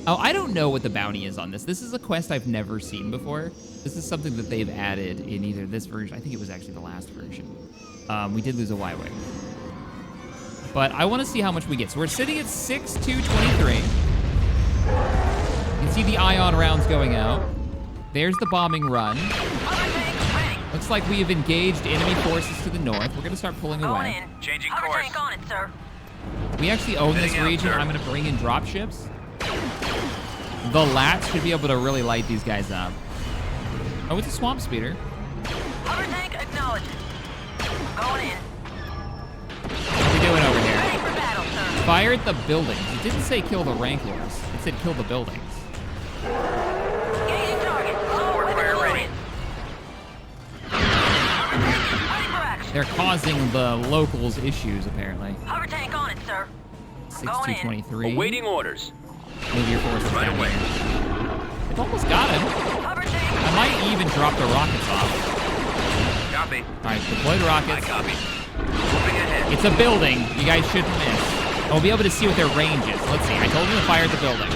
Oh, I don't know what the bounty is on this. This is a quest I've never seen before. This is something that they've added in either this version. I think it was actually the last version. We did lose a Y-wing. But I want to see how much we get. So we're sitting at 6,223. You can see the ion rounds going out. There's the bombing run. Hover tank ready. Looks like we have engaged enemy forces to the north. We're going to start pulling Going away. in. Changing Hover course. tank on it, sir. We actually own this Heading out, region. sir. I'm going to bring in drop ships. The Lats should be able to really light these guys up. Oh, it's a swamp speeder. Hover tank acknowledged. Going in. What are we doing over here? Ready for battle, sir. Fire at the buildings. It didn't say kill the Rancors. It said kill the buildings. Engaging target. Oh, Forward weapon fire ready. loaded. Ready for action. They're causing the locals issues, apparently. Hover tank on it, sir. 6,223. Awaiting orders. Move your forces Right down away. here. They've almost got him. Hover tank. I might even drop the rockets off. Copy. All right, deploy the I rockets. copy. Moving ahead. It's a building. You guys shouldn't miss. And we'll be able to see what their range is. Let's see. I told them to fire at the building.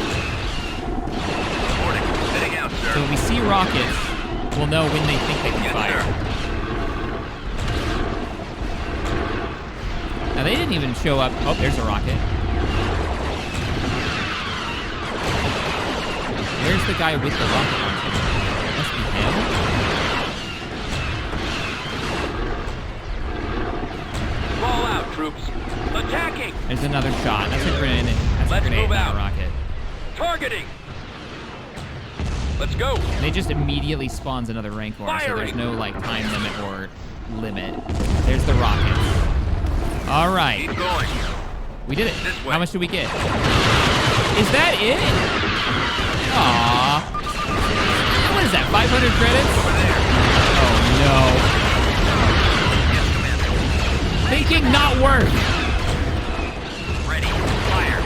Reporting. Heading out, So sir. when we see rockets, we'll know when they think they can Yes, fire. sir. Now, they didn't even show up. Oh, there's a rocket. There's the guy with the rocket launcher. Must be him. Fall out, troops. Attacking. There's another shot. That's a grenade. That's a Let's grenade, move not out. a rocket. Targeting. Let's go. And it just immediately spawns another Rancor, so there's Firing. no like time limit or limit. There's the rockets. All right, Keep going. we did it. This way. How much did we get? Is that it? Aww. What is that, 500 credits? Oh no. Thinking not worth. Ready. Fire.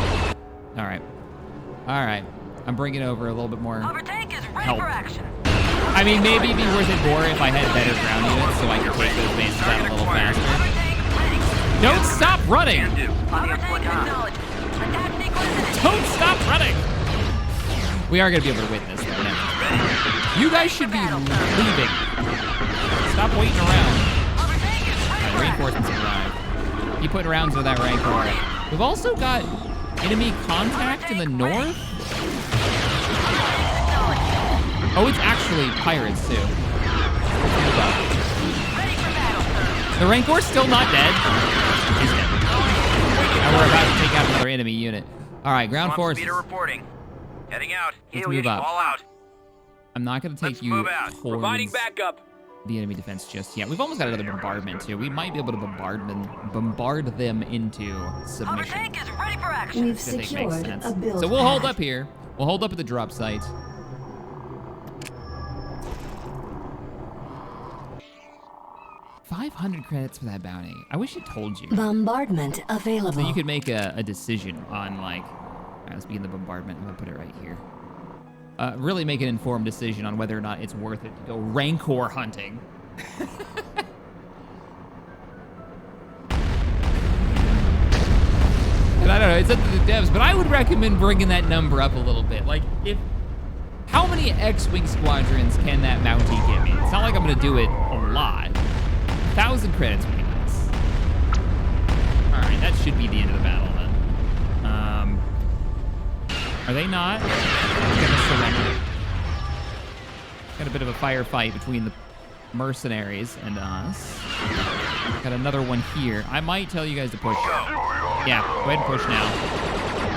All right. All right. I'm bringing over a little bit more. Hover tank is ready Help. for action. I mean, maybe it'd be worth it more if I had better ground units so I could take those bases out a little faster. Hover tank ready. Don't stop running! Can do. Hover tank acknowledged. Attack sequence initiated. Don't stop running! We are going to be able to win this, though. Now. You guys should be leaving. Stop waiting around. Hover tank is ready Alright, for action. reinforcements arrive. Keep putting rounds with that Rancor. We've also got enemy contact in the north. Oh, it's actually pirates, too. Ready for battle, sir. The Rancor's still not dead. He's dead. And we're about to take out another enemy unit. All right, ground Swamp forces. speeder reporting. Heading out. Let's move up. All out. I'm not going to take Let's you move out. Providing towards backup. the enemy defense just yet. We've almost got another bombardment, too. We might be able to bombard them into Hover submission. tank is ready for action. We've Which I think makes secured sense. a build So we'll hold pad. up here. We'll hold up at the drop site. $500 credits for that bounty. I wish it told you. Bombardment available. So you could make a decision on like, all right, let's begin the bombardment. I'm gonna put it right here. Really make an informed decision on whether or not it's worth it to go Rancor hunting. And I don't know, it's up to the devs, but I would recommend bringing that number up a little bit. Like, how many X-Wing squadrons can that Mountie give me? It's not like I'm gonna do it a lot. 1,000 credits would be nice. All right, that should be the end of the battle then. Are they not? They're gonna surrender. Got a bit of a firefight between the mercenaries and us. Got another one here. I might tell you guys to push. Yeah, go ahead and push now.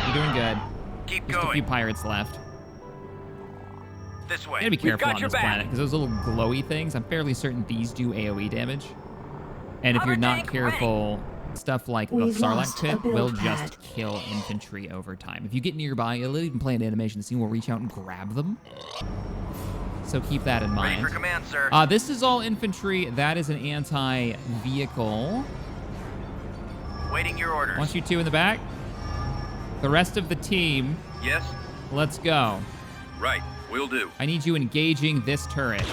You're doing good. Keep Just a few going. pirates left. This You gotta way. be careful got on your this back. planet, because those little glowy things, I'm fairly certain these do AoE damage. And if you're not careful, stuff like the We've Sarlacc lost a pit build will pad. just kill infantry over time. If you get nearby, it'll even play an animation. The scene will reach out and grab them. So keep that in Ready mind. for command, sir. This is all infantry. That is an anti-vehicle. Waiting your orders. Want you two in the back? The rest of the team, Yes. let's go. Right. Will do. I need you engaging this turret.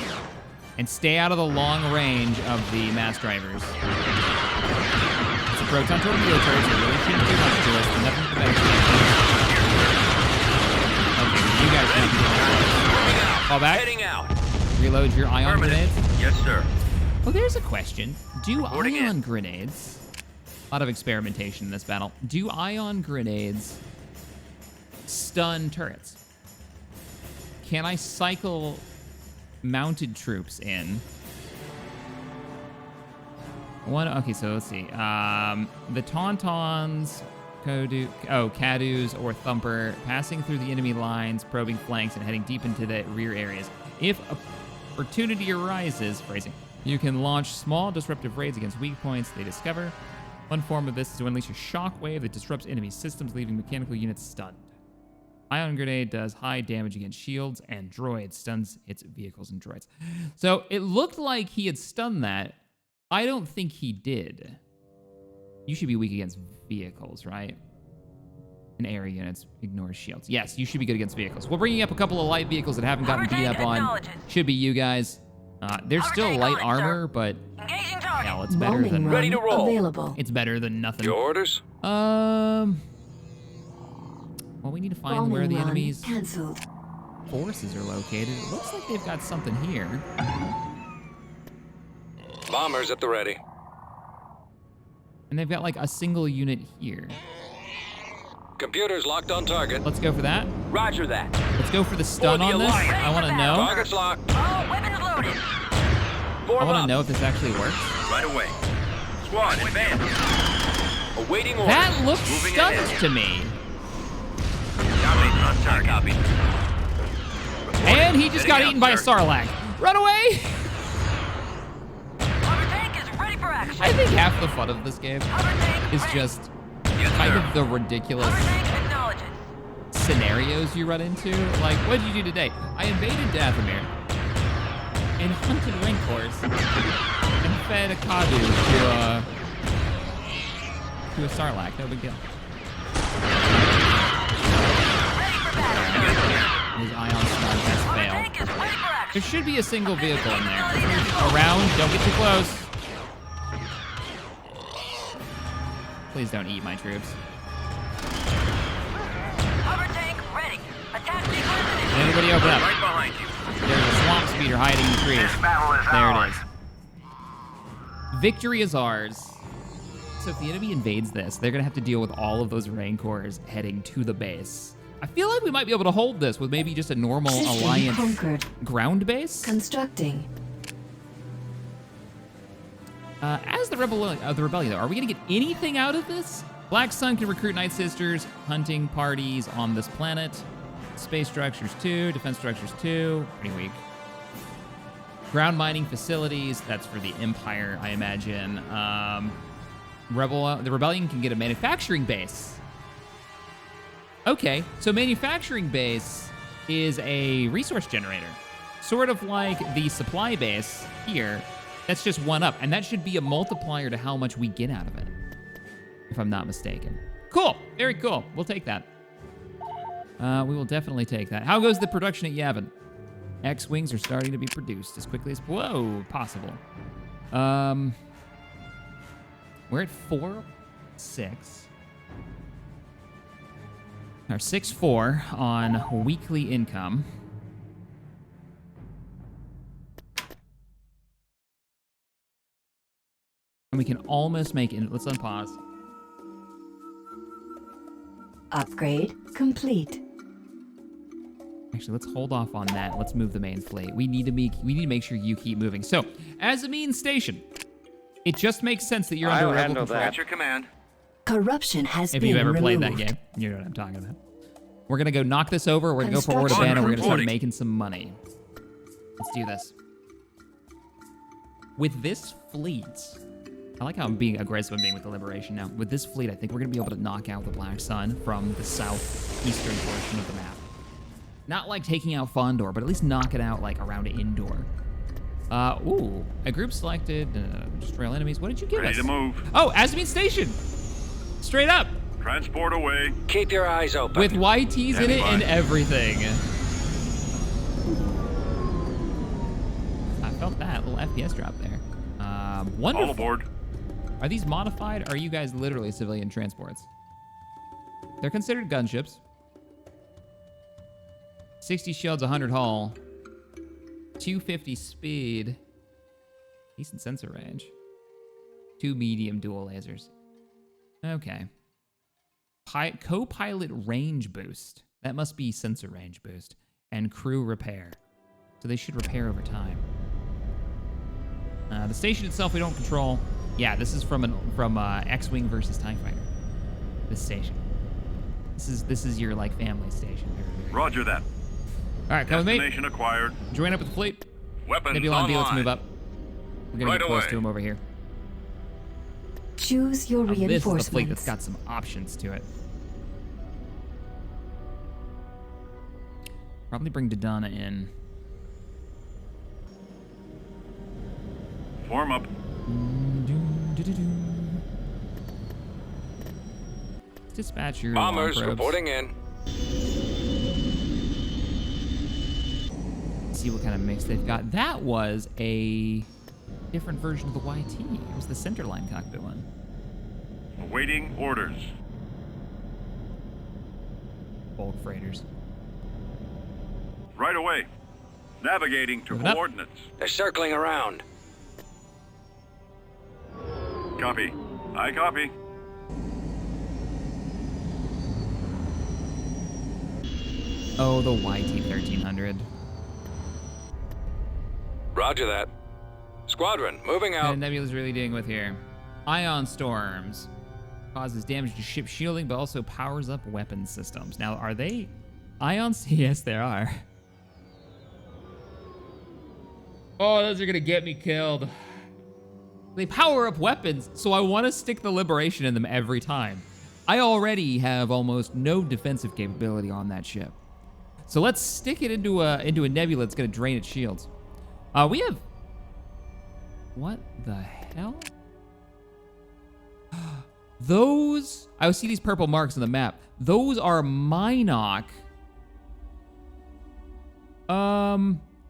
And stay out of the long range of the mass drivers. It's a proton torpedo turret, so it really shouldn't do much to us. Nothing but better. Okay, you guys can do that. Fall back. Heading out. Reload your ion Affirmative. grenades. Yes, sir. Oh, there's a question. Do Reporting ion in. grenades... A lot of experimentation in this battle. Do ion grenades stun turrets? Can I cycle mounted troops in? Okay, so let's see. The Tauntauns, Cadus, or Thumper, passing through the enemy lines, probing flanks, and heading deep into the rear areas. If opportunity arises, phrasing, you can launch small disruptive raids against weak points they discover. One form of this is to unleash a shockwave that disrupts enemy systems, leaving mechanical units stunned. Ion Grenade does high damage against shields and droids, stuns its vehicles and droids. So it looked like he had stunned that. I don't think he did. You should be weak against vehicles, right? And area units ignore shields. Yes, you should be good against vehicles. We're bringing up a couple of light vehicles that haven't gotten beat up on. Should be you guys. There's still light armor, but Engaging target. hell, it's better Bombing than run Ready to roll. available. it's better than nothing. Your orders? Well, we need to find where Bombing the run enemy's cancelled. forces are located. It looks like they've got something here. Bombers at the ready. And they've got like a single unit here. Computers locked on target. Let's go for that. Roger that. Let's go for the stun For the on this. Alliance. I want to know. Target's locked. All weapon Reporting. I Form want to up. know if this actually works. Right away. Squad, advance. Awaiting orders. That looks Moving stuck ahead. to me. Copy. On target. Copy. And he just got eaten by a Sarlacc. Run away! Hover tank is ready for action. I think half the fun of this game Hover tank is ready. just Yes, kind sir. of the ridiculous Hover tank acknowledged. scenarios you run into. Like, what did you do today? I invaded Dathomir and hunted Rancors and fed a Kadu to a Sarlacc. No big deal. Ready for battle. His Ion Star has Hover failed. tank is ready for action. There should be a single vehicle in there. Around, don't get too close. Please don't eat my troops. Hover tank ready. Attack sequence initiated. Anybody open up? Right behind you. There's a swamp speeder hiding in the trees. battle is There ours. it is. Victory is ours. So if the enemy invades this, they're gonna have to deal with all of those Rancors heading to the base. I feel like we might be able to hold this with maybe just a normal System Alliance conquered. ground base. Constructing. As the rebellion, though, are we gonna get anything out of this? Black Sun can recruit Night Sisters, hunting parties on this planet. Space structures 2, defense structures 2, pretty weak. Ground mining facilities, that's for the Empire, I imagine. The rebellion can get a manufacturing base. Okay, so manufacturing base is a resource generator. Sort of like the supply base here. That's just one up, and that should be a multiplier to how much we get out of it, if I'm not mistaken. Cool, very cool. We'll take that. We will definitely take that. How goes the production at Yavin? X-Wings are starting to be produced as quickly as, possible. We're at 4-6. Or 6-4 on weekly income. And we can almost make it. Let's unpause. Upgrade complete. Actually, let's hold off on that. Let's move the main fleet. We need to make sure you keep moving. So, as a mean station, it just makes sense that you're under rebel control. At your command. Corruption has If been you've ever played that removed. game, you know what I'm talking about. We're gonna go knock this over. We're gonna go for Word of Construction Banner. We're gonna start complete. making some money. Let's do this. With this fleet, I like how I'm being aggressive and being with the Liberation now. With this fleet, I think we're gonna be able to knock out the Black Sun from the southeastern portion of the map. Not like taking out Fondor, but at least knock it out like around Endor. Ooh, a group selected, destroy all enemies. What did you give Ready us? to move. Oh, Azamine Station. Straight up. Transport away. Keep your eyes open. With YTs in it and everything. I felt that little FPS drop there. Wonderful. All aboard. Are these modified? Or are you guys literally civilian transports? They're considered gunships. 60 shields, 100 hull. 250 speed. Decent sensor range. 2 medium dual lasers. Okay. Co-pilot range boost. That must be sensor range boost. And crew repair. So they should repair over time. The station itself we don't control. Yeah, this is from X-Wing versus TIE Fighter. This station. This is your like family station. Roger that. All right, come with me. Destination acquired. Join up with the fleet. Weapons Nebulon B, let's online. move up. We're gonna Right get close away. to him over here. Choose your Now, this is the reinforcements. fleet that's got some options to it. Probably bring Dodonna in. Form up. Dispatch your Bombers alarm probes. reporting in. See what kind of mix they've got. That was a different version of the YT. It was the centerline cockpit one. Awaiting orders. Bulk freighters. Right away. Navigating to Moving up. coordinates. They're circling around. Copy. I copy. Oh, the YT 1300. Roger that. Squadron, moving out. And Nebula's really dealing with here. Ion storms. Causes damage to ship shielding, but also powers up weapon systems. Now, are they ions? Yes, they are. Oh, those are gonna get me killed. They power up weapons, so I want to stick the liberation in them every time. I already have almost no defensive capability on that ship. So let's stick it into a nebula that's gonna drain its shields. We have... What the hell? Those... I see these purple marks on the map. Those are Minoc...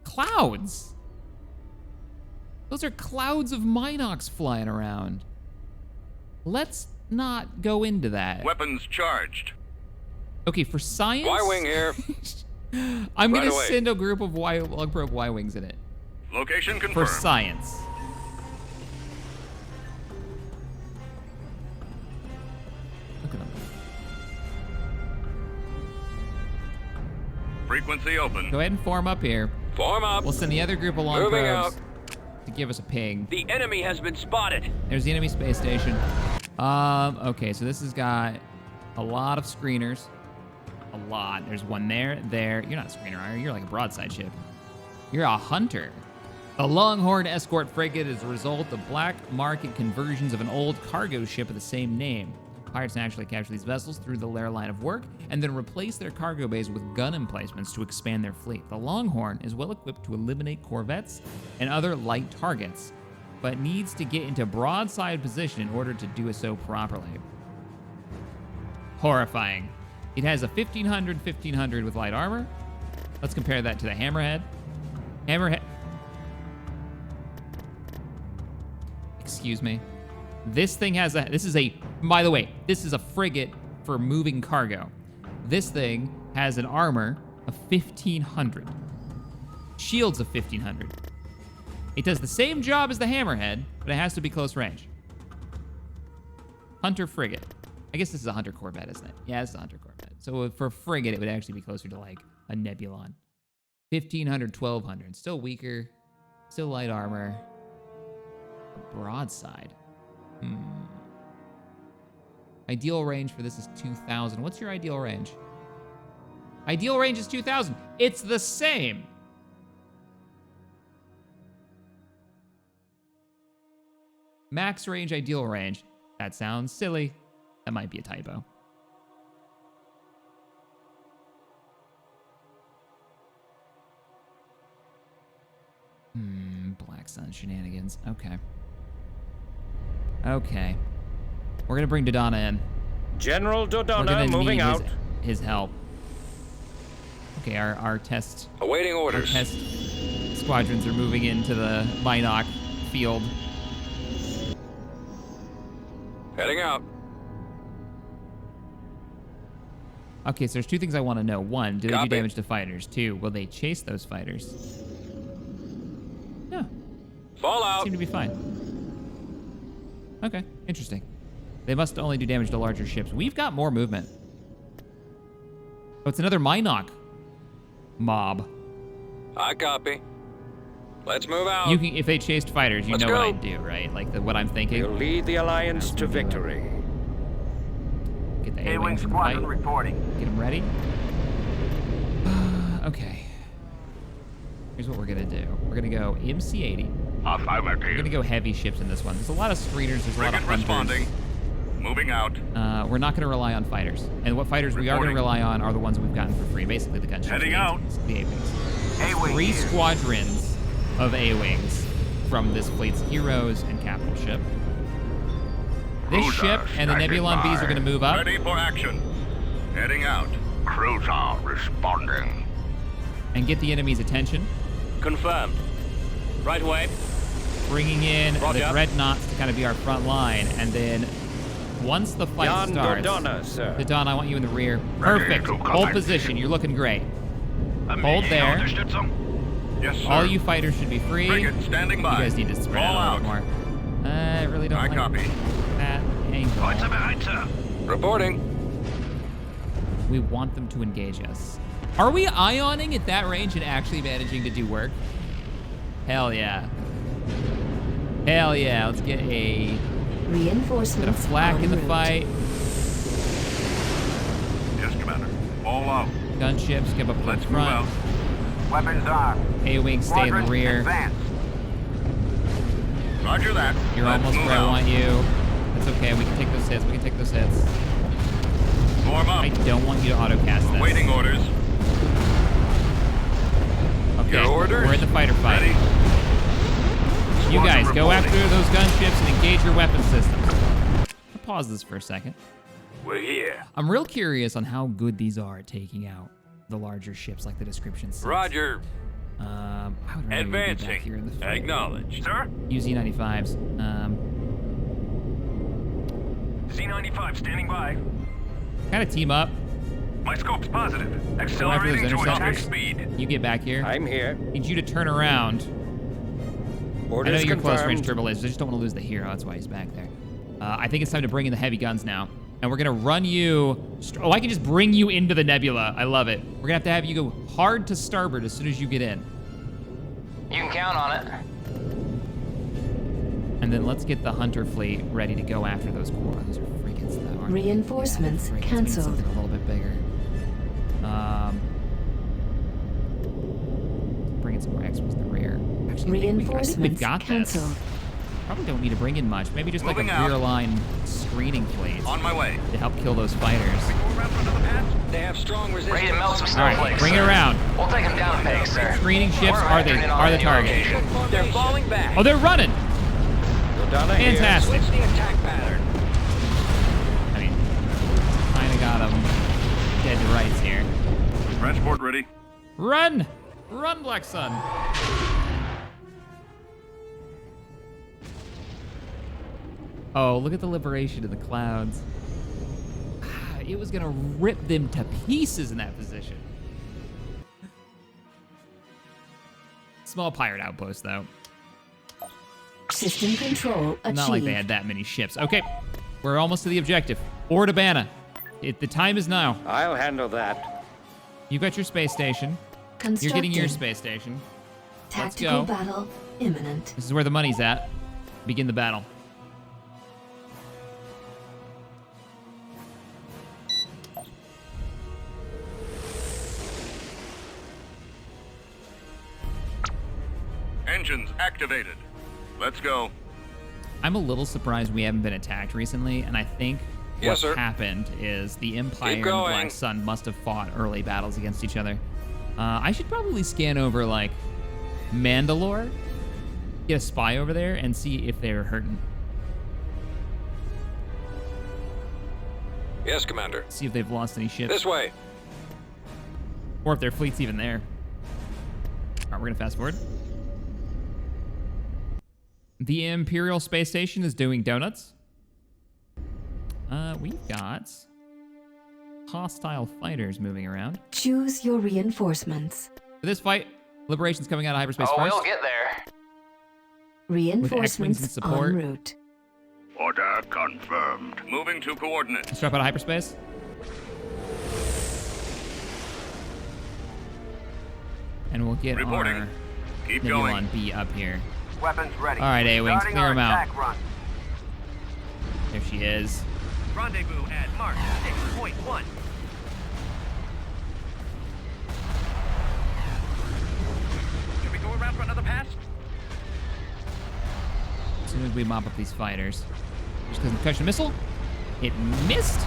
clouds. Those are clouds of Minocs flying around. Let's not go into that. Weapons charged. Okay, for science... Y-Wing here. I'm Right gonna away. send a group of Y-Wings in it. Location For confirmed. science. Look at them. Frequency open. Go ahead and form up here. Form up. We'll send the other group along Moving probes out. to give us a ping. The enemy has been spotted. There's the enemy space station. Okay, so this has got a lot of screeners. A lot. There's one there, there. You're not a screener, are you? You're like a broadside ship. You're a hunter. The Longhorn escort frigate is a result of black market conversions of an old cargo ship of the same name. Pirates naturally capture these vessels through the lair line of work and then replace their cargo bays with gun emplacements to expand their fleet. The Longhorn is well equipped to eliminate corvettes and other light targets, but needs to get into broadside position in order to do so properly. Horrifying. It has a 1500 with light armor. Let's compare that to the Hammerhead. Hammerhead. Excuse me. This thing has a, by the way, this is a frigate for moving cargo. This thing has an armor of 1500. Shields of 1500. It does the same job as the Hammerhead, but it has to be close range. Hunter frigate. I guess this is a Hunter Corvette, isn't it? Yeah, it's a Hunter Corvette. So for frigate, it would actually be closer to like a Nebulon. 1500, 1200. Still weaker. Still light armor. Broadside. Ideal range for this is 2000. What's your ideal range? Ideal range is 2000. It's the same. Max range, ideal range. That sounds silly. That might be a typo. Black Sun shenanigans. Okay. Okay. We're gonna bring Dodonna in. General We're Dodonna gonna moving need out. his help. Okay, our test Awaiting orders. squadrons are moving into the Minoc field. Heading out. Okay, so there's two things I want to know. One, do they do Copy. damage to fighters? Two, will they chase those fighters? No, Fall out. seem to be fine. Okay, interesting. They must only do damage to larger ships. We've got more movement. Oh, it's another Minoc mob. I copy. Let's move out. You can, if they chased fighters, you Let's know what go. I'd do, right? Like what I'm thinking. We'll lead the Alliance to victory. Get the A-Wing A-Wings in the squadron fight. reporting. Get them ready. Okay. Here's what we're gonna do. We're gonna go MC-80. We're Affirmative. gonna go heavy ships in this one. There's a lot of screeners. There's a lot of Frigate hunters. responding. Moving out. We're not gonna rely on fighters. And what fighters we are gonna Reporting. rely on are the ones that we've gotten for free. Basically the gunships. Heading the out. ATs, the A-Wings. A-Wing 3 here. squadrons of A-Wings from this fleet's heroes and capital ship. This Cruiser ship and the standing Nebulon Bs are by. gonna move up. Ready for action. Heading out. Cruiser responding. And get the enemy's attention, Confirmed. Right away. bringing in Roger. the dreadnoughts to kind of be our front line, and then once the fight Jan starts, Dodonna, sir. Dodonna, I want you in the rear. Ready Perfect. to Hold commence. position. You're looking great. Hold there. Yes, sir. All you fighters should be free. Frigate standing You by. guys need to spread Roll out a out. little more. I really don't I like copy. that angle. behind, sir. Reporting. We want them to engage us. Are we ioning at that range and actually managing to do work? Hell yeah. Hell yeah. Let's get a Reinforcements bit of flak en in the route. fight. Yes, Commander. All out. Gunships, get up to the Let's move out. front. Weapons on. A-wing, stay in the rear. Advance. Roger that. You're Let's almost move where I out. want you. That's okay. We can take those hits. We can take those hits. Form up. I don't want you to autocast this. Waiting orders. Okay. Your orders? We're in the fighter fight. Ready. You guys, Squadron go after reporting. those gunships and engage your weapon systems. I'll pause this for a second. We're here. I'm real curious on how good these are at taking out the larger ships like the description says. Roger. I would rather we be back here in the fight. Acknowledged. Sir? UZ-95s. Z-95 standing by. Kind of team up. My scope's positive. Go after those Accelerating to attack interceptors. speed. You get back here. I'm here. Need you to turn around. I know Orders you're close range confirmed. turbo lasers. I just don't want to lose the hero. That's why he's back there. I think it's time to bring in the heavy guns now. And we're going to run you... Oh, I can just bring you into the nebula. I love it. We're going to have you go hard to starboard as soon as you get in. You can count on it. And then let's get the Hunter fleet ready to go after those core. Those are frigates, though, aren't they? Reinforcements frigates mean cancelled. something a little bit bigger. Bring in some more X-wings in the rear. Actually, I think we've Reinforcements got this. cancelled. Probably don't need to bring in much. Maybe just like Moving a out. rear line screening fleet On my way. to help kill those fighters. They have strong resistance. Ready to melt some All right, snowflakes. bring it sir. around. We'll take them down a peg, sir. Screening ships We're are the factoring in on the new target. location. They're falling back. Oh, they're running. Donna here. Fantastic. Switch the attack pattern. I mean, kind of got them dead to rights here. Transport ready. Run! Run, Black Sun! Oh, look at the liberation of the clouds. It was gonna rip them to pieces in that position. Small pirate outpost, though. System control achieved. Not like they had that many ships. Okay, we're almost to the objective. Ordabana. The time is now. I'll handle that. You've got your space station. You're getting your space station. Let's Tactical go. battle imminent. This is where the money's at. Begin the battle. Engines activated. Let's go. I'm a little surprised we haven't been attacked recently, and I think Yes, what sir. happened is the Empire and going. Black Sun must have fought early battles against each other. I should probably scan over, like, Mandalore, get a spy over there, and see if they're hurting. Yes, Commander. See if they've lost any ships. This way. Or if their fleet's even there. All right, we're gonna fast forward. The Imperial Space Station is doing donuts. We've got hostile fighters moving around. Choose your reinforcements. For this fight, Liberation's coming out of hyperspace Oh, first. we'll get there. Reinforcements and support. en route. Order confirmed. Moving to coordinates. Let's drop out of hyperspace. And we'll get Reporting. our Keep Nebulon going. B up here. Weapons ready. All right, A-Wings, Starting clear our them out. attack run. There she is. Rendezvous at Mark 6.1. Should we go around for another pass? As soon as we mop up these fighters. Just because concussion missile. It missed.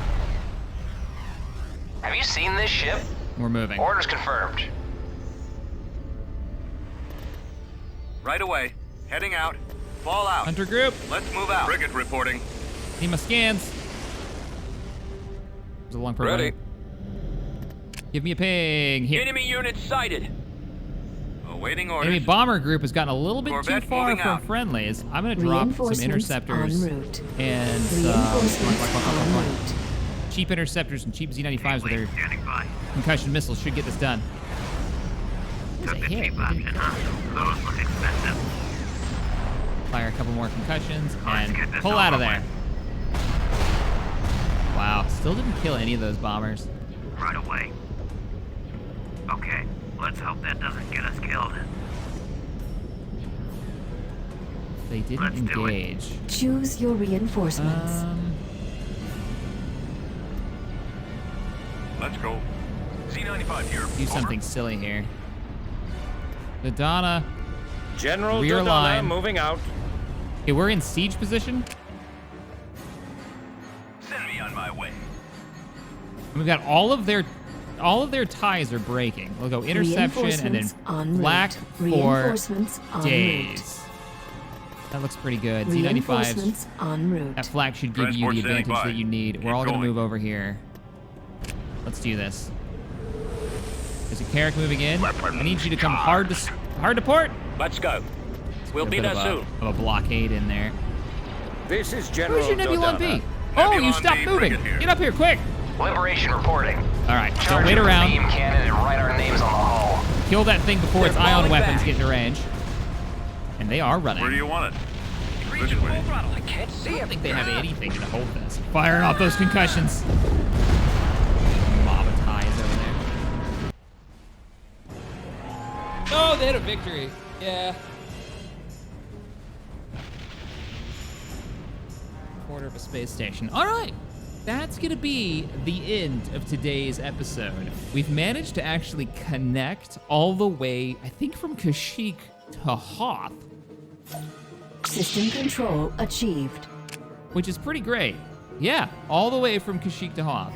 Have you seen this ship? We're moving. Orders confirmed. Right away. Heading out. Fall out. Hunter group. Let's move out. Frigate reporting. Need my scans. It was a long program. Ready. Give me a ping. Here. Enemy units sighted. Awaiting orders. Enemy bomber group has gotten a little bit Corvette too far moving from out. friendlies. I'm gonna drop some Reinforcements interceptors en route. and Reinforcements en route. cheap interceptors and cheap Z95s with their concussion missiles should get this done. That was a hit. Fire a couple more concussions and pull out of there. Wow, still didn't kill any of those bombers. Right away. Okay, let's hope that doesn't get us killed. They didn't engage. Choose your reinforcements. Let's go. Z95 here. Do something silly here. Dodonna. General Rear Dodonna line. moving out. Okay, we're in siege position. Send me on my way. We've got all of their ties are breaking. We'll go interception and then Reinforcements en flak route. for Reinforcements en route. days. That looks pretty good. Z95's Reinforcements en route. that flak should give you Transport the standing advantage by. that you need. We're Keep all gonna going. move over here. Let's do this. There's a Carrack moving in. I need you to come hard to port. Let's go. We'll A be bit there of soon. a blockade in there. This is General Where's your Nebulon Dodonna. B? Oh, you Nebulon stopped B, moving. bring it here. Get up here, quick. Liberation reporting. All right, don't Charge wait up the around. beam cannon and write our names on the hull. Kill that thing before its They're ion falling weapons back. get into range. And they are running. Where do you want it? This Full way. throttle. I can't see I him. don't think they have anything to hold this. Firing off those concussions. Mob of ties over there. Oh, they had a victory. Yeah. Quarter of a space station. All right. That's going to be the end of today's episode. We've managed to actually connect all the way, I think, from Kashyyyk to Hoth, System control achieved. which is pretty great. Yeah, all the way from Kashyyyk to Hoth.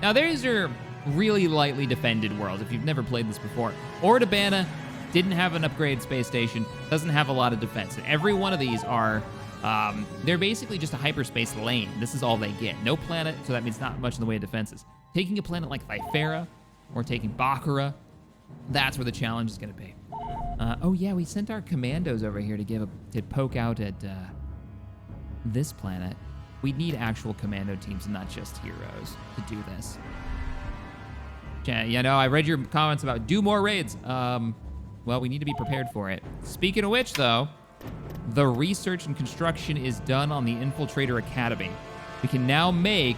Now, these are really lightly defended worlds if you've never played this before. Ordabana didn't have an upgraded space station, doesn't have a lot of defense. And every one of these are, they're basically just a hyperspace lane. This is all they get. No planet, so that means not much in the way of defenses. Taking a planet like Thyfera or taking Bakura, that's where the challenge is going to be. Oh yeah, we sent our commandos over here to poke out at this planet. We need actual commando teams, not just heroes, to do this. Yeah, you know, I read your comments about do more raids. Well, we need to be prepared for it. Speaking of which, though, the research and construction is done on the Infiltrator Academy. We can now make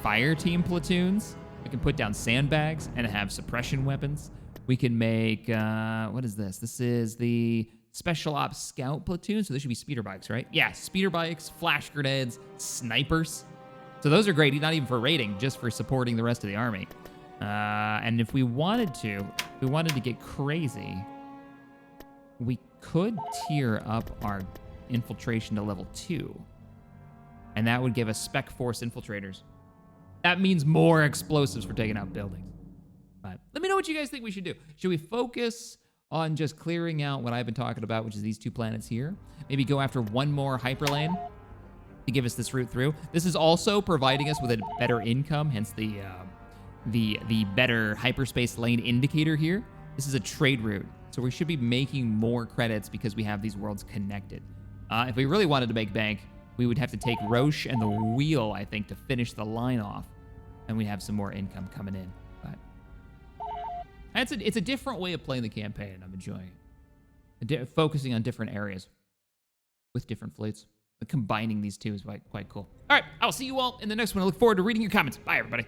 fire team platoons. We can put down sandbags and have suppression weapons. We can make, what is this? This is the Special Ops Scout Platoon, so this should be speeder bikes, right? Yeah, speeder bikes, flash grenades, snipers. So those are great, not even for raiding, just for supporting the rest of the army. And if we wanted to get crazy, we could tier up our infiltration to level 2. And that would give us Spec Force infiltrators. That means more explosives for taking out buildings. But let me know what you guys think we should do. Should we focus on just clearing out what I've been talking about, which is these 2 planets here? Maybe go after one more hyperlane to give us this route through. This is also providing us with a better income, hence the better hyperspace lane indicator here. This is a trade route, so we should be making more credits because we have these worlds connected. If we really wanted to make bank, we would have to take Roche and the Wheel, I think, to finish the line off, and we have some more income coming in. But it's a different way of playing the campaign, and I'm enjoying it. Focusing on different areas with different fleets. But combining these two is quite cool. All right, I'll see you all in the next one. I look forward to reading your comments. Bye, everybody.